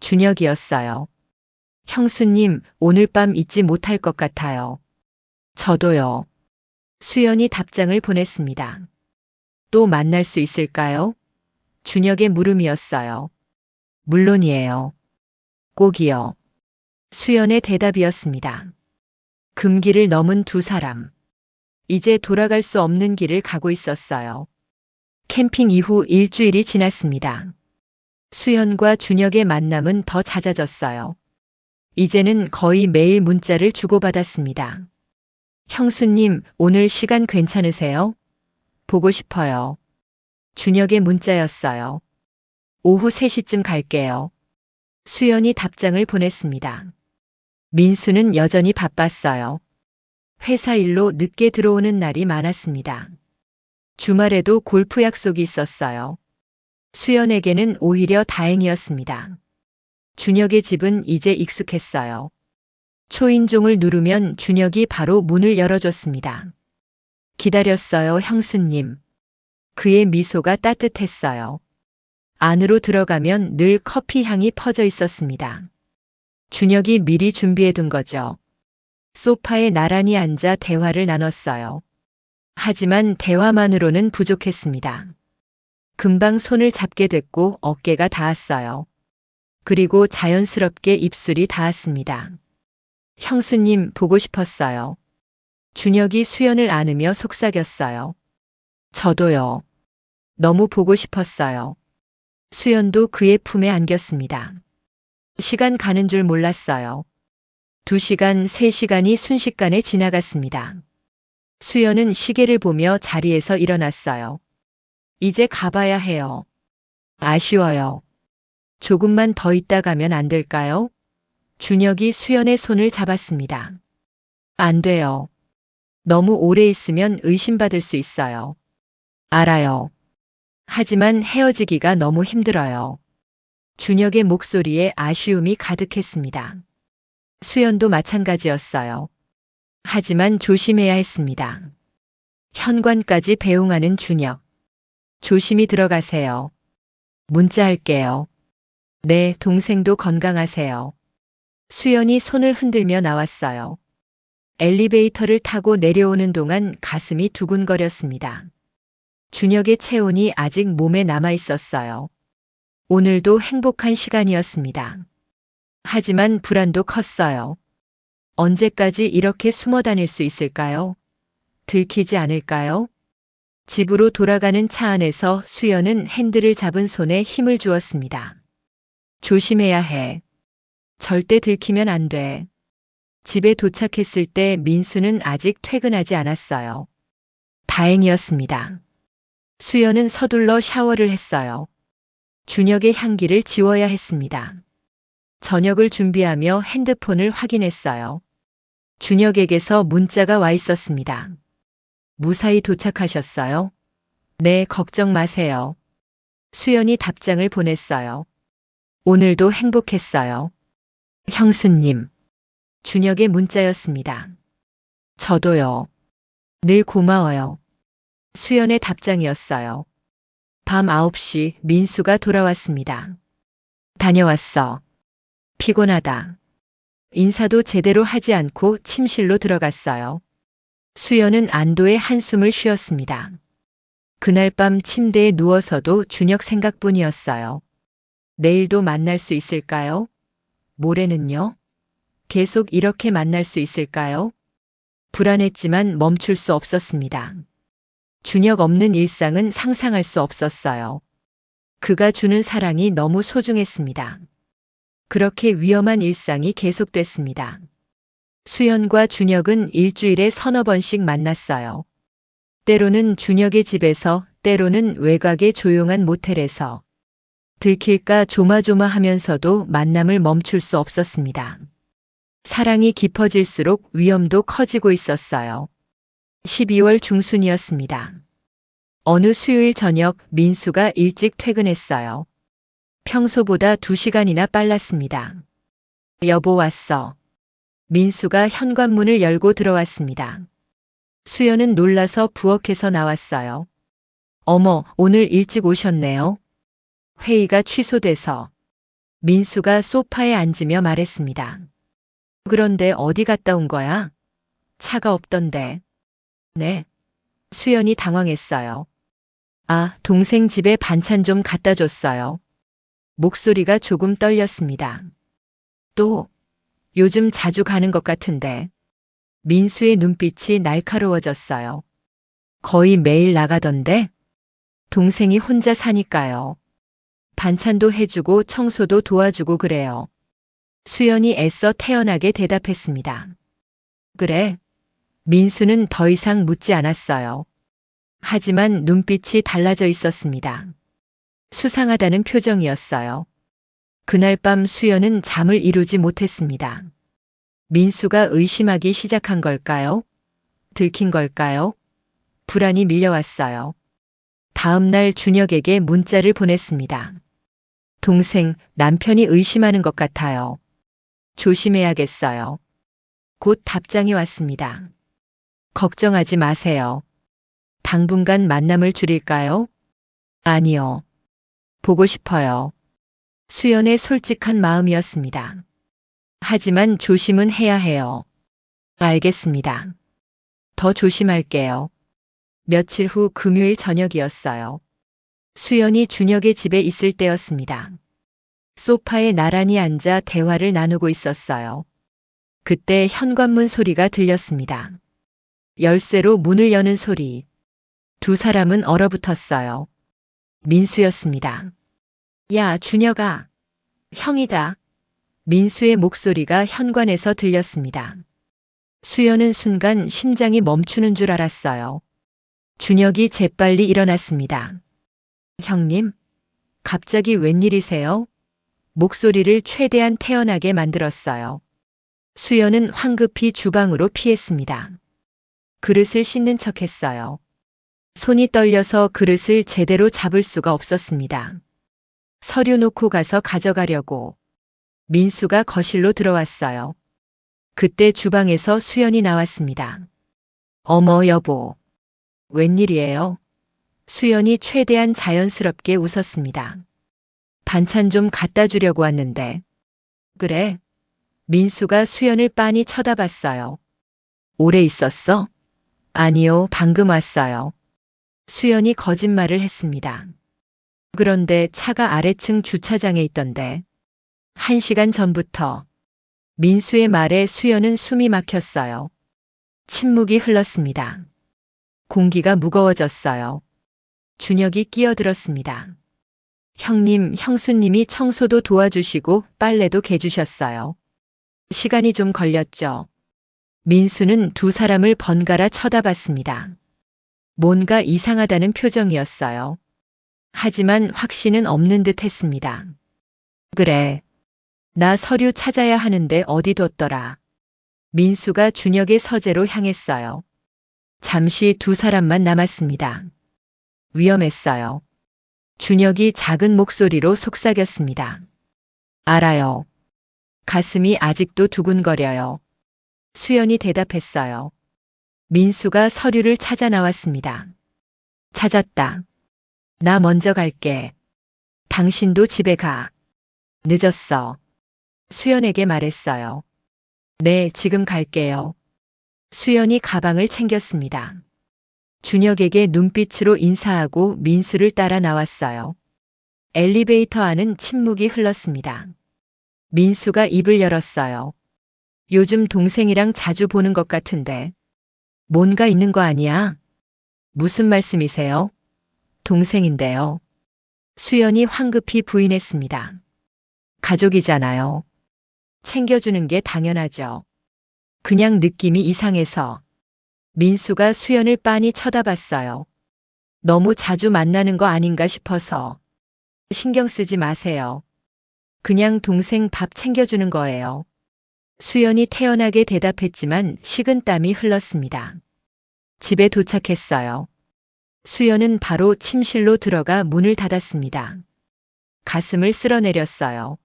준혁이었어요. 형수님, 오늘 밤 잊지 못할 것 같아요. 저도요. 수연이 답장을 보냈습니다. 또 만날 수 있을까요? 준혁의 물음이었어요. 물론이에요. 꼭이요. 수연의 대답이었습니다. 금기를 넘은 두 사람. 이제 돌아갈 수 없는 길을 가고 있었어요. 캠핑 이후 일주일이 지났습니다. 수연과 준혁의 만남은 더 잦아졌어요. 이제는 거의 매일 문자를 주고받았습니다. 형수님, 오늘 시간 괜찮으세요? 보고 싶어요. 준혁의 문자였어요. 오후 3시쯤 갈게요. 수연이 답장을 보냈습니다. 민수는 여전히 바빴어요. 회사 일로 늦게 들어오는 날이 많았습니다. 주말에도 골프 약속이 있었어요. 수연에게는 오히려 다행이었습니다. 준혁의 집은 이제 익숙했어요. 초인종을 누르면 준혁이 바로 문을 열어줬습니다. 기다렸어요, 형수님. 그의 미소가 따뜻했어요. 안으로 들어가면 늘 커피 향이 퍼져 있었습니다. 준혁이 미리 준비해둔 거죠. 소파에 나란히 앉아 대화를 나눴어요. 하지만 대화만으로는 부족했습니다. 금방 손을 잡게 됐고 어깨가 닿았어요. 그리고 자연스럽게 입술이 닿았습니다. 형수님, 보고 싶었어요. 준혁이 수연을 안으며 속삭였어요. 저도요. 너무 보고 싶었어요. 수연도 그의 품에 안겼습니다. 시간 가는 줄 몰랐어요. 2시간, 3시간이 순식간에 지나갔습니다. 수연은 시계를 보며 자리에서 일어났어요. 이제 가봐야 해요. 아쉬워요. 조금만 더 있다 가면 안 될까요? 준혁이 수연의 손을 잡았습니다. 안 돼요. 너무 오래 있으면 의심받을 수 있어요. 알아요. 하지만 헤어지기가 너무 힘들어요. 준혁의 목소리에 아쉬움이 가득했습니다. 수연도 마찬가지였어요. 하지만 조심해야 했습니다. 현관까지 배웅하는 준혁. 조심히 들어가세요. 문자할게요. 네, 동생도 건강하세요. 수연이 손을 흔들며 나왔어요. 엘리베이터를 타고 내려오는 동안 가슴이 두근거렸습니다. 준혁의 체온이 아직 몸에 남아 있었어요. 오늘도 행복한 시간이었습니다. 하지만 불안도 컸어요. 언제까지 이렇게 숨어 다닐 수 있을까요? 들키지 않을까요? 집으로 돌아가는 차 안에서 수연은 핸들을 잡은 손에 힘을 주었습니다. 조심해야 해. 절대 들키면 안 돼. 집에 도착했을 때 민수는 아직 퇴근하지 않았어요. 다행이었습니다. 수연은 서둘러 샤워를 했어요. 준혁의 향기를 지워야 했습니다. 저녁을 준비하며 핸드폰을 확인했어요. 준혁에게서 문자가 와 있었습니다. 무사히 도착하셨어요? 네, 걱정 마세요. 수연이 답장을 보냈어요. 오늘도 행복했어요. 형수님. 준혁의 문자였습니다. 저도요. 늘 고마워요. 수연의 답장이었어요. 밤 9시 민수가 돌아왔습니다. 다녀왔어. 피곤하다. 인사도 제대로 하지 않고 침실로 들어갔어요. 수연은 안도의 한숨을 쉬었습니다. 그날 밤 침대에 누워서도 준혁 생각뿐이었어요. 내일도 만날 수 있을까요? 모레는요? 계속 이렇게 만날 수 있을까요? 불안했지만 멈출 수 없었습니다. 준혁 없는 일상은 상상할 수 없었어요. 그가 주는 사랑이 너무 소중했습니다. 그렇게 위험한 일상이 계속됐습니다. 수연과 준혁은 일주일에 서너 번씩 만났어요. 때로는 준혁의 집에서, 때로는 외곽의 조용한 모텔에서. 들킬까 조마조마하면서도 만남을 멈출 수 없었습니다. 사랑이 깊어질수록 위험도 커지고 있었어요. 12월 중순이었습니다. 어느 수요일 저녁 민수가 일찍 퇴근했어요. 평소보다 2시간이나 빨랐습니다. 여보 왔어. 민수가 현관문을 열고 들어왔습니다. 수연은 놀라서 부엌에서 나왔어요. 어머, 오늘 일찍 오셨네요. 회의가 취소돼서. 민수가 소파에 앉으며 말했습니다. 그런데 어디 갔다 온 거야? 차가 없던데. 네. 수연이 당황했어요. 아, 동생 집에 반찬 좀 갖다 줬어요. 목소리가 조금 떨렸습니다. 또, 요즘 자주 가는 것 같은데. 민수의 눈빛이 날카로워졌어요. 거의 매일 나가던데? 동생이 혼자 사니까요. 반찬도 해주고 청소도 도와주고 그래요. 수연이 애써 태연하게 대답했습니다. 그래. 민수는 더 이상 묻지 않았어요. 하지만 눈빛이 달라져 있었습니다. 수상하다는 표정이었어요. 그날 밤 수연은 잠을 이루지 못했습니다. 민수가 의심하기 시작한 걸까요? 들킨 걸까요? 불안이 밀려왔어요. 다음 날 준혁에게 문자를 보냈습니다. 동생, 남편이 의심하는 것 같아요. 조심해야겠어요. 곧 답장이 왔습니다. 걱정하지 마세요. 당분간 만남을 줄일까요? 아니요. 보고 싶어요. 수연의 솔직한 마음이었습니다. 하지만 조심은 해야 해요. 알겠습니다. 더 조심할게요. 며칠 후 금요일 저녁이었어요. 수연이 준혁의 집에 있을 때였습니다. 소파에 나란히 앉아 대화를 나누고 있었어요. 그때 현관문 소리가 들렸습니다. 열쇠로 문을 여는 소리. 두 사람은 얼어붙었어요. 민수였습니다. 야, 준혁아. 형이다. 민수의 목소리가 현관에서 들렸습니다. 수연은 순간 심장이 멈추는 줄 알았어요. 준혁이 재빨리 일어났습니다. 형님, 갑자기 웬일이세요? 목소리를 최대한 태연하게 만들었어요. 수연은 황급히 주방으로 피했습니다. 그릇을 씻는 척했어요. 손이 떨려서 그릇을 제대로 잡을 수가 없었습니다. 서류 놓고 가서 가져가려고. 민수가 거실로 들어왔어요. 그때 주방에서 수연이 나왔습니다. 어머, 여보. 웬일이에요? 수연이 최대한 자연스럽게 웃었습니다. 반찬 좀 갖다 주려고 왔는데. 그래. 민수가 수연을 빤히 쳐다봤어요. 오래 있었어? 아니요, 방금 왔어요. 수연이 거짓말을 했습니다. 그런데 차가 아래층 주차장에 있던데. 1시간 전부터. 민수의 말에 수연은 숨이 막혔어요. 침묵이 흘렀습니다. 공기가 무거워졌어요. 준혁이 끼어들었습니다. 형님, 형수님이 청소도 도와주시고 빨래도 개주셨어요. 시간이 좀 걸렸죠. 민수는 두 사람을 번갈아 쳐다봤습니다. 뭔가 이상하다는 표정이었어요. 하지만 확신은 없는 듯 했습니다. 그래. 나 서류 찾아야 하는데 어디 뒀더라. 민수가 준혁의 서재로 향했어요. 잠시 두 사람만 남았습니다. 위험했어요. 준혁이 작은 목소리로 속삭였습니다. 알아요. 가슴이 아직도 두근거려요. 수연이 대답했어요. 민수가 서류를 찾아 나왔습니다. 찾았다. 나 먼저 갈게. 당신도 집에 가. 늦었어. 수연에게 말했어요. 네, 지금 갈게요. 수연이 가방을 챙겼습니다. 준혁에게 눈빛으로 인사하고 민수를 따라 나왔어요. 엘리베이터 안은 침묵이 흘렀습니다. 민수가 입을 열었어요. 요즘 동생이랑 자주 보는 것 같은데. 뭔가 있는 거 아니야? 무슨 말씀이세요? 동생인데요. 수연이 황급히 부인했습니다. 가족이잖아요. 챙겨주는 게 당연하죠. 그냥 느낌이 이상해서. 민수가 수연을 빤히 쳐다봤어요. 너무 자주 만나는 거 아닌가 싶어서. 신경 쓰지 마세요. 그냥 동생 밥 챙겨주는 거예요. 수연이 태연하게 대답했지만 식은땀이 흘렀습니다. 집에 도착했어요. 수연은 바로 침실로 들어가 문을 닫았습니다. 가슴을 쓸어내렸어요.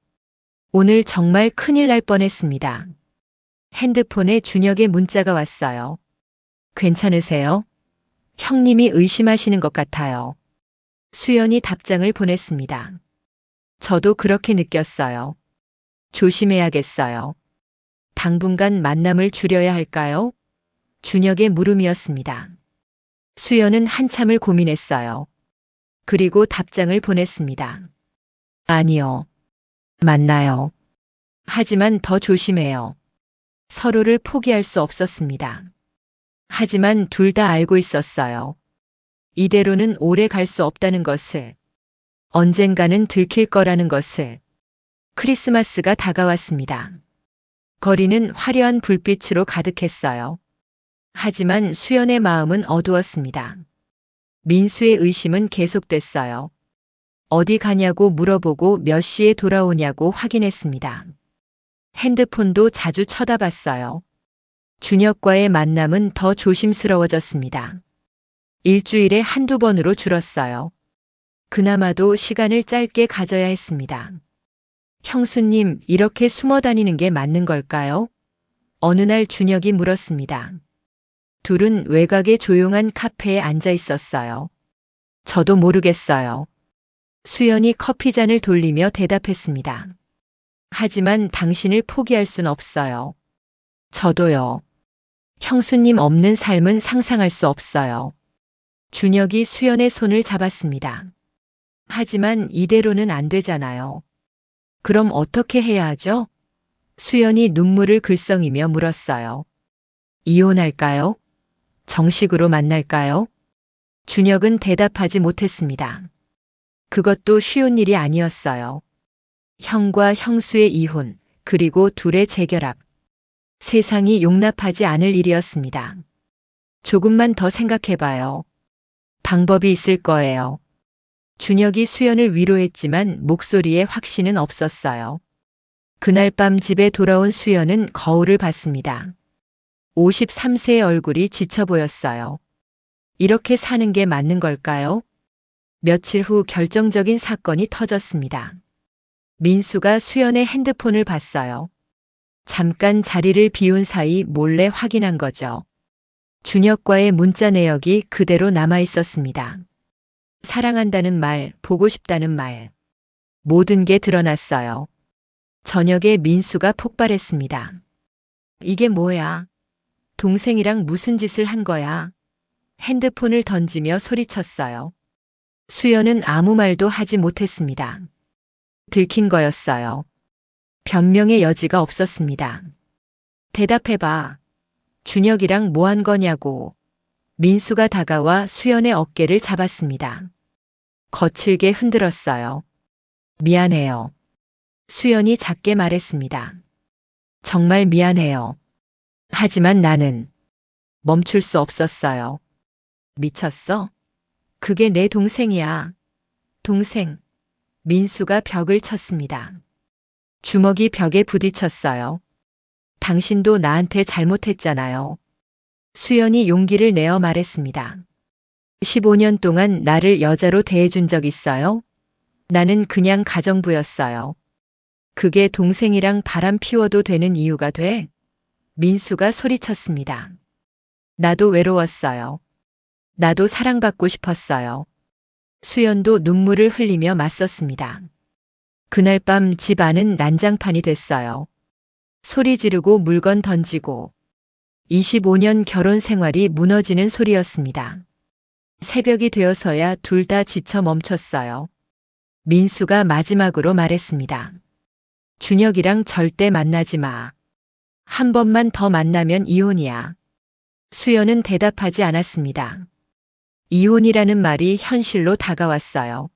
오늘 정말 큰일 날 뻔했습니다. 핸드폰에 준혁의 문자가 왔어요. 괜찮으세요? 형님이 의심하시는 것 같아요. 수연이 답장을 보냈습니다. 저도 그렇게 느꼈어요. 조심해야겠어요. 당분간 만남을 줄여야 할까요? 준혁의 물음이었습니다. 수연은 한참을 고민했어요. 그리고 답장을 보냈습니다. 아니요. 만나요. 하지만 더 조심해요. 서로를 포기할 수 없었습니다. 하지만 둘 다 알고 있었어요. 이대로는 오래 갈 수 없다는 것을. 언젠가는 들킬 거라는 것을. 크리스마스가 다가왔습니다. 거리는 화려한 불빛으로 가득했어요. 하지만 수연의 마음은 어두웠습니다. 민수의 의심은 계속됐어요. 어디 가냐고 물어보고 몇 시에 돌아오냐고 확인했습니다. 핸드폰도 자주 쳐다봤어요. 준혁과의 만남은 더 조심스러워졌습니다. 일주일에 한두 번으로 줄었어요. 그나마도 시간을 짧게 가져야 했습니다. 형수님, 이렇게 숨어 다니는 게 맞는 걸까요? 어느 날 준혁이 물었습니다. 둘은 외곽의 조용한 카페에 앉아 있었어요. 저도 모르겠어요. 수연이 커피잔을 돌리며 대답했습니다. 하지만 당신을 포기할 순 없어요. 저도요. 형수님 없는 삶은 상상할 수 없어요. 준혁이 수연의 손을 잡았습니다. 하지만 이대로는 안 되잖아요. 그럼 어떻게 해야 하죠? 수연이 눈물을 글썽이며 물었어요. 이혼할까요? 정식으로 만날까요? 준혁은 대답하지 못했습니다. 그것도 쉬운 일이 아니었어요. 형과 형수의 이혼, 그리고 둘의 재결합. 세상이 용납하지 않을 일이었습니다. 조금만 더 생각해봐요. 방법이 있을 거예요. 준혁이 수연을 위로했지만 목소리에 확신은 없었어요. 그날 밤 집에 돌아온 수연은 거울을 봤습니다. 53세의 얼굴이 지쳐 보였어요. 이렇게 사는 게 맞는 걸까요? 며칠 후 결정적인 사건이 터졌습니다. 민수가 수연의 핸드폰을 봤어요. 잠깐 자리를 비운 사이 몰래 확인한 거죠. 준혁과의 문자 내역이 그대로 남아 있었습니다. 사랑한다는 말, 보고 싶다는 말. 모든 게 드러났어요. 저녁에 민수가 폭발했습니다. 이게 뭐야? 동생이랑 무슨 짓을 한 거야? 핸드폰을 던지며 소리쳤어요. 수연은 아무 말도 하지 못했습니다. 들킨 거였어요. 변명의 여지가 없었습니다. 대답해봐. 준혁이랑 뭐 한 거냐고. 민수가 다가와 수연의 어깨를 잡았습니다. 거칠게 흔들었어요. 미안해요. 수연이 작게 말했습니다. 정말 미안해요. 하지만 나는 멈출 수 없었어요. 미쳤어? 그게 내 동생이야. 동생. 민수가 벽을 쳤습니다. 주먹이 벽에 부딪혔어요. 당신도 나한테 잘못했잖아요. 수연이 용기를 내어 말했습니다. 15년 동안 나를 여자로 대해준 적 있어요? 나는 그냥 가정부였어요. 그게 동생이랑 바람 피워도 되는 이유가 돼? 민수가 소리쳤습니다. 나도 외로웠어요. 나도 사랑받고 싶었어요. 수연도 눈물을 흘리며 맞섰습니다. 그날 밤 집 안은 난장판이 됐어요. 소리 지르고 물건 던지고 25년 결혼 생활이 무너지는 소리였습니다. 새벽이 되어서야 둘 다 지쳐 멈췄어요. 민수가 마지막으로 말했습니다. 준혁이랑 절대 만나지 마. 한 번만 더 만나면 이혼이야. 수연은 대답하지 않았습니다. 이혼이라는 말이 현실로 다가왔어요.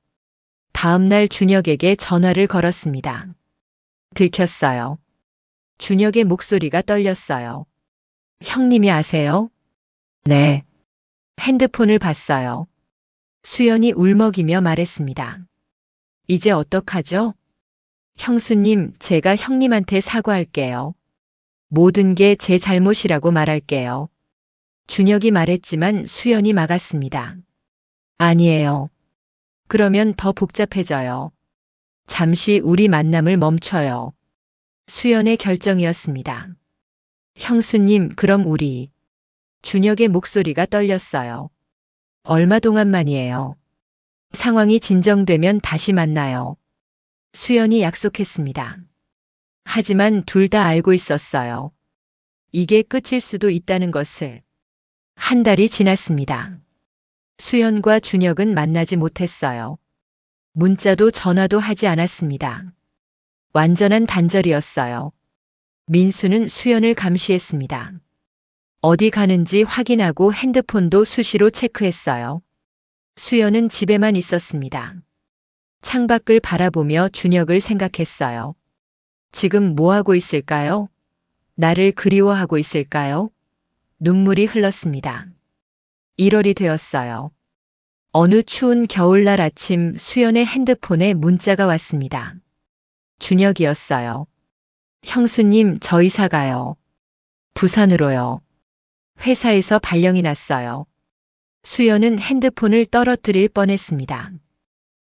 다음 날 준혁에게 전화를 걸었습니다. 들켰어요. 준혁의 목소리가 떨렸어요. 형님이 아세요? 네. 핸드폰을 봤어요. 수연이 울먹이며 말했습니다. 이제 어떡하죠? 형수님, 제가 형님한테 사과할게요. 모든 게 제 잘못이라고 말할게요. 준혁이 말했지만 수연이 막았습니다. 아니에요. 그러면 더 복잡해져요. 잠시 우리 만남을 멈춰요. 수연의 결정이었습니다. 형수님, 그럼 우리. 준혁의 목소리가 떨렸어요. 얼마 동안만이에요. 상황이 진정되면 다시 만나요. 수연이 약속했습니다. 하지만 둘 다 알고 있었어요. 이게 끝일 수도 있다는 것을. 한 달이 지났습니다. 수연과 준혁은 만나지 못했어요. 문자도 전화도 하지 않았습니다. 완전한 단절이었어요. 민수는 수연을 감시했습니다. 어디 가는지 확인하고 핸드폰도 수시로 체크했어요. 수연은 집에만 있었습니다. 창밖을 바라보며 준혁을 생각했어요. 지금 뭐 하고 있을까요? 나를 그리워하고 있을까요? 눈물이 흘렀습니다. 1월이 되었어요. 어느 추운 겨울날 아침 수연의 핸드폰에 문자가 왔습니다. 준혁이었어요. 형수님, 저 이사 가요. 부산으로요. 회사에서 발령이 났어요. 수연은 핸드폰을 떨어뜨릴 뻔했습니다.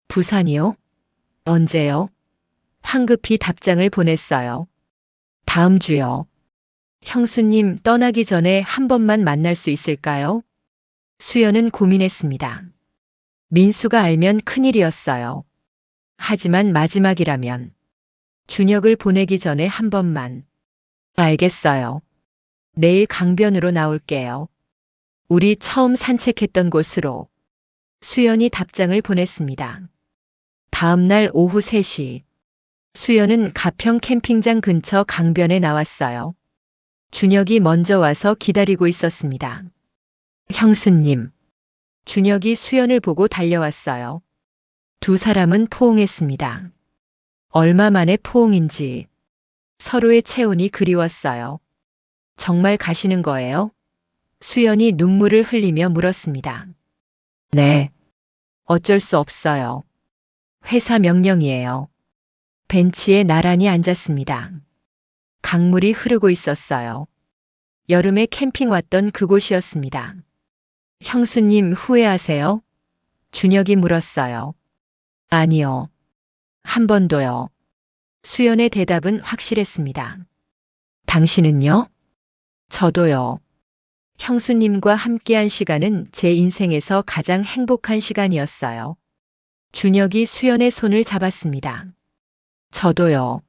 부산이요? 언제요? 황급히 답장을 보냈어요. 다음 주요. 형수님, 떠나기 전에 한 번만 만날 수 있을까요? 수연은 고민했습니다. 민수가 알면 큰일이었어요. 하지만 마지막이라면 준혁을 보내기 전에 한 번만. 알겠어요. 내일 강변으로 나올게요. 우리 처음 산책했던 곳으로. 수연이 답장을 보냈습니다. 다음 날 오후 3시. 수연은 가평 캠핑장 근처 강변에 나왔어요. 준혁이 먼저 와서 기다리고 있었습니다. 형수님. 준혁이 수연을 보고 달려왔어요. 두 사람은 포옹했습니다. 얼마 만에 포옹인지 서로의 체온이 그리웠어요. 정말 가시는 거예요? 수연이 눈물을 흘리며 물었습니다. 네. 어쩔 수 없어요. 회사 명령이에요. 벤치에 나란히 앉았습니다. 강물이 흐르고 있었어요. 여름에 캠핑 왔던 그곳이었습니다. 형수님 후회하세요? 준혁이 물었어요. 아니요. 한 번도요. 수연의 대답은 확실했습니다. 당신은요? 저도요. 형수님과 함께한 시간은 제 인생에서 가장 행복한 시간이었어요. 준혁이 수연의 손을 잡았습니다. 저도요.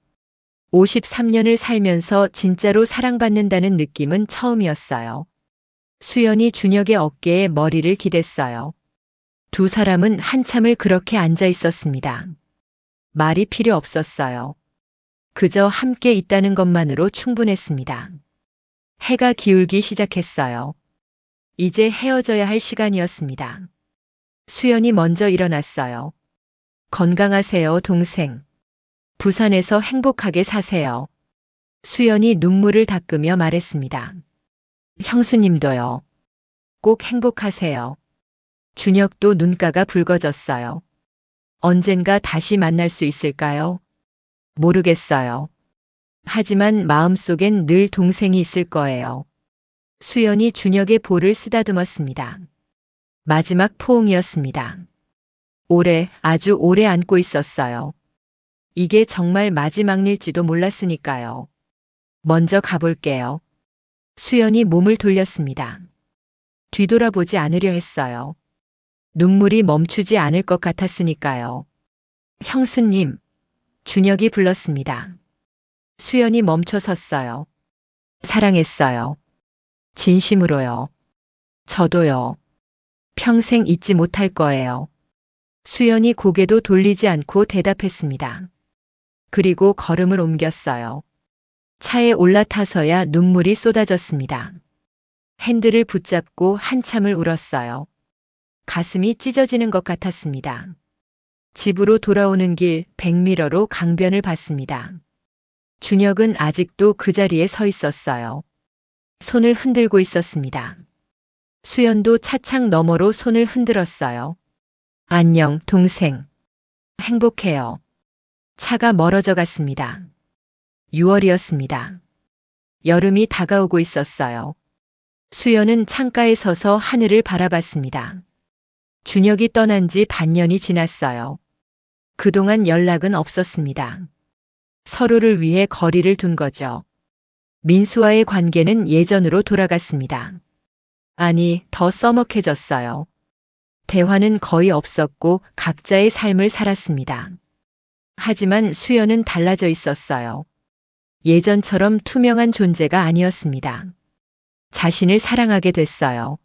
53년을 살면서 진짜로 사랑받는다는 느낌은 처음이었어요. 수연이 준혁의 어깨에 머리를 기댔어요. 두 사람은 한참을 그렇게 앉아 있었습니다. 말이 필요 없었어요. 그저 함께 있다는 것만으로 충분했습니다. 해가 기울기 시작했어요. 이제 헤어져야 할 시간이었습니다. 수연이 먼저 일어났어요. 건강하세요, 동생. 부산에서 행복하게 사세요. 수연이 눈물을 닦으며 말했습니다. 형수님도요. 꼭 행복하세요. 준혁도 눈가가 붉어졌어요. 언젠가 다시 만날 수 있을까요? 모르겠어요. 하지만 마음속엔 늘 동생이 있을 거예요. 수연이 준혁의 볼을 쓰다듬었습니다. 마지막 포옹이었습니다. 오래, 아주 오래 안고 있었어요. 이게 정말 마지막 일지도 몰랐으니까요. 먼저 가볼게요. 수연이 몸을 돌렸습니다. 뒤돌아보지 않으려 했어요. 눈물이 멈추지 않을 것 같았으니까요. 형수님, 준혁이 불렀습니다. 수연이 멈춰 섰어요. 사랑했어요. 진심으로요. 저도요. 평생 잊지 못할 거예요. 수연이 고개도 돌리지 않고 대답했습니다. 그리고 걸음을 옮겼어요. 차에 올라타서야 눈물이 쏟아졌습니다. 핸들을 붙잡고 한참을 울었어요. 가슴이 찢어지는 것 같았습니다. 집으로 돌아오는 길 백미러로 강변을 봤습니다. 준혁은 아직도 그 자리에 서 있었어요. 손을 흔들고 있었습니다. 수연도 차창 너머로 손을 흔들었어요. 안녕, 동생. 행복해요. 차가 멀어져 갔습니다. 6월이었습니다. 여름이 다가오고 있었어요. 수연은 창가에 서서 하늘을 바라봤습니다. 준혁이 떠난 지 반년이 지났어요. 그동안 연락은 없었습니다. 서로를 위해 거리를 둔 거죠. 민수와의 관계는 예전으로 돌아갔습니다. 아니, 더 써먹해졌어요. 대화는 거의 없었고 각자의 삶을 살았습니다. 하지만 수연은 달라져 있었어요. 예전처럼 투명한 존재가 아니었습니다. 자신을 사랑하게 됐어요.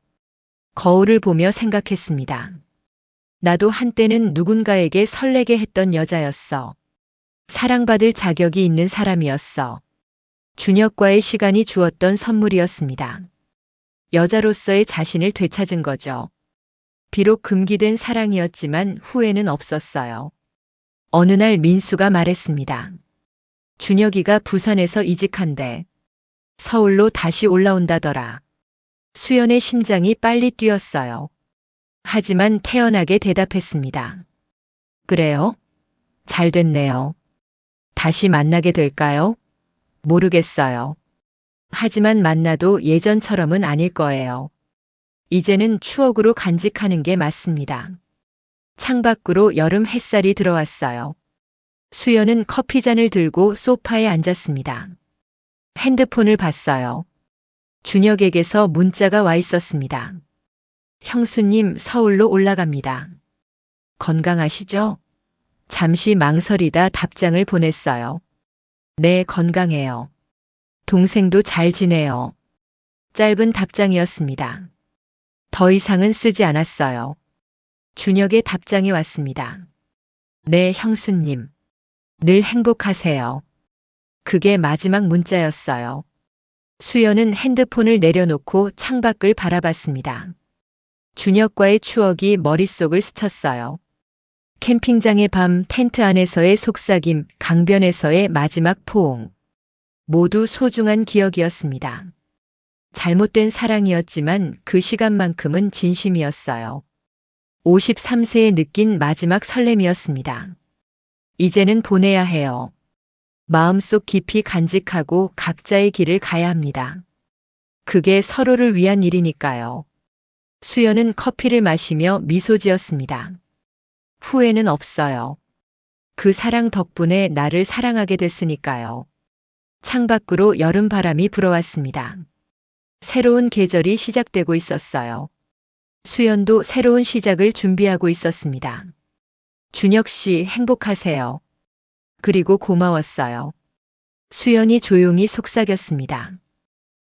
거울을 보며 생각했습니다. 나도 한때는 누군가에게 설레게 했던 여자였어. 사랑받을 자격이 있는 사람이었어. 준혁과의 시간이 주었던 선물이었습니다. 여자로서의 자신을 되찾은 거죠. 비록 금기된 사랑이었지만 후회는 없었어요. 어느 날 민수가 말했습니다. 준혁이가 부산에서 이직한대. 서울로 다시 올라온다더라. 수연의 심장이 빨리 뛰었어요. 하지만 태연하게 대답했습니다. 그래요? 잘 됐네요. 다시 만나게 될까요? 모르겠어요. 하지만 만나도 예전처럼은 아닐 거예요. 이제는 추억으로 간직하는 게 맞습니다. 창밖으로 여름 햇살이 들어왔어요. 수연은 커피잔을 들고 소파에 앉았습니다. 핸드폰을 봤어요. 준혁에게서 문자가 와 있었습니다. 형수님, 서울로 올라갑니다. 건강하시죠? 잠시 망설이다 답장을 보냈어요. 네, 건강해요. 동생도 잘 지내요. 짧은 답장이었습니다. 더 이상은 쓰지 않았어요. 준혁의 답장이 왔습니다. 네, 형수님. 늘 행복하세요. 그게 마지막 문자였어요. 수연은 핸드폰을 내려놓고 창밖을 바라봤습니다. 준혁과의 추억이 머릿속을 스쳤어요. 캠핑장의 밤, 텐트 안에서의 속삭임, 강변에서의 마지막 포옹. 모두 소중한 기억이었습니다. 잘못된 사랑이었지만 그 시간만큼은 진심이었어요. 53세에 느낀 마지막 설렘이었습니다. 이제는 보내야 해요. 마음속 깊이 간직하고 각자의 길을 가야 합니다. 그게 서로를 위한 일이니까요. 수연은 커피를 마시며 미소 지었습니다. 후회는 없어요. 그 사랑 덕분에 나를 사랑하게 됐으니까요. 창밖으로 여름 바람이 불어왔습니다. 새로운 계절이 시작되고 있었어요. 수연도 새로운 시작을 준비하고 있었습니다. 준혁 씨, 행복하세요. 그리고 고마웠어요. 수연이 조용히 속삭였습니다.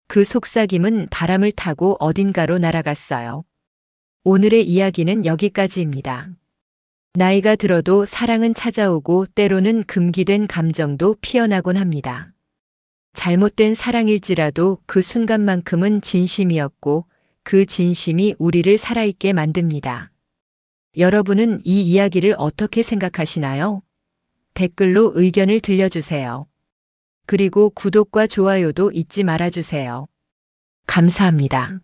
그 속삭임은 바람을 타고 어딘가로 날아갔어요. 오늘의 이야기는 여기까지입니다. 나이가 들어도 사랑은 찾아오고 때로는 금기된 감정도 피어나곤 합니다. 잘못된 사랑일지라도 그 순간만큼은 진심이었고 그 진심이 우리를 살아있게 만듭니다. 여러분은 이 이야기를 어떻게 생각하시나요? 댓글로 의견을 들려주세요. 그리고 구독과 좋아요도 잊지 말아주세요. 감사합니다.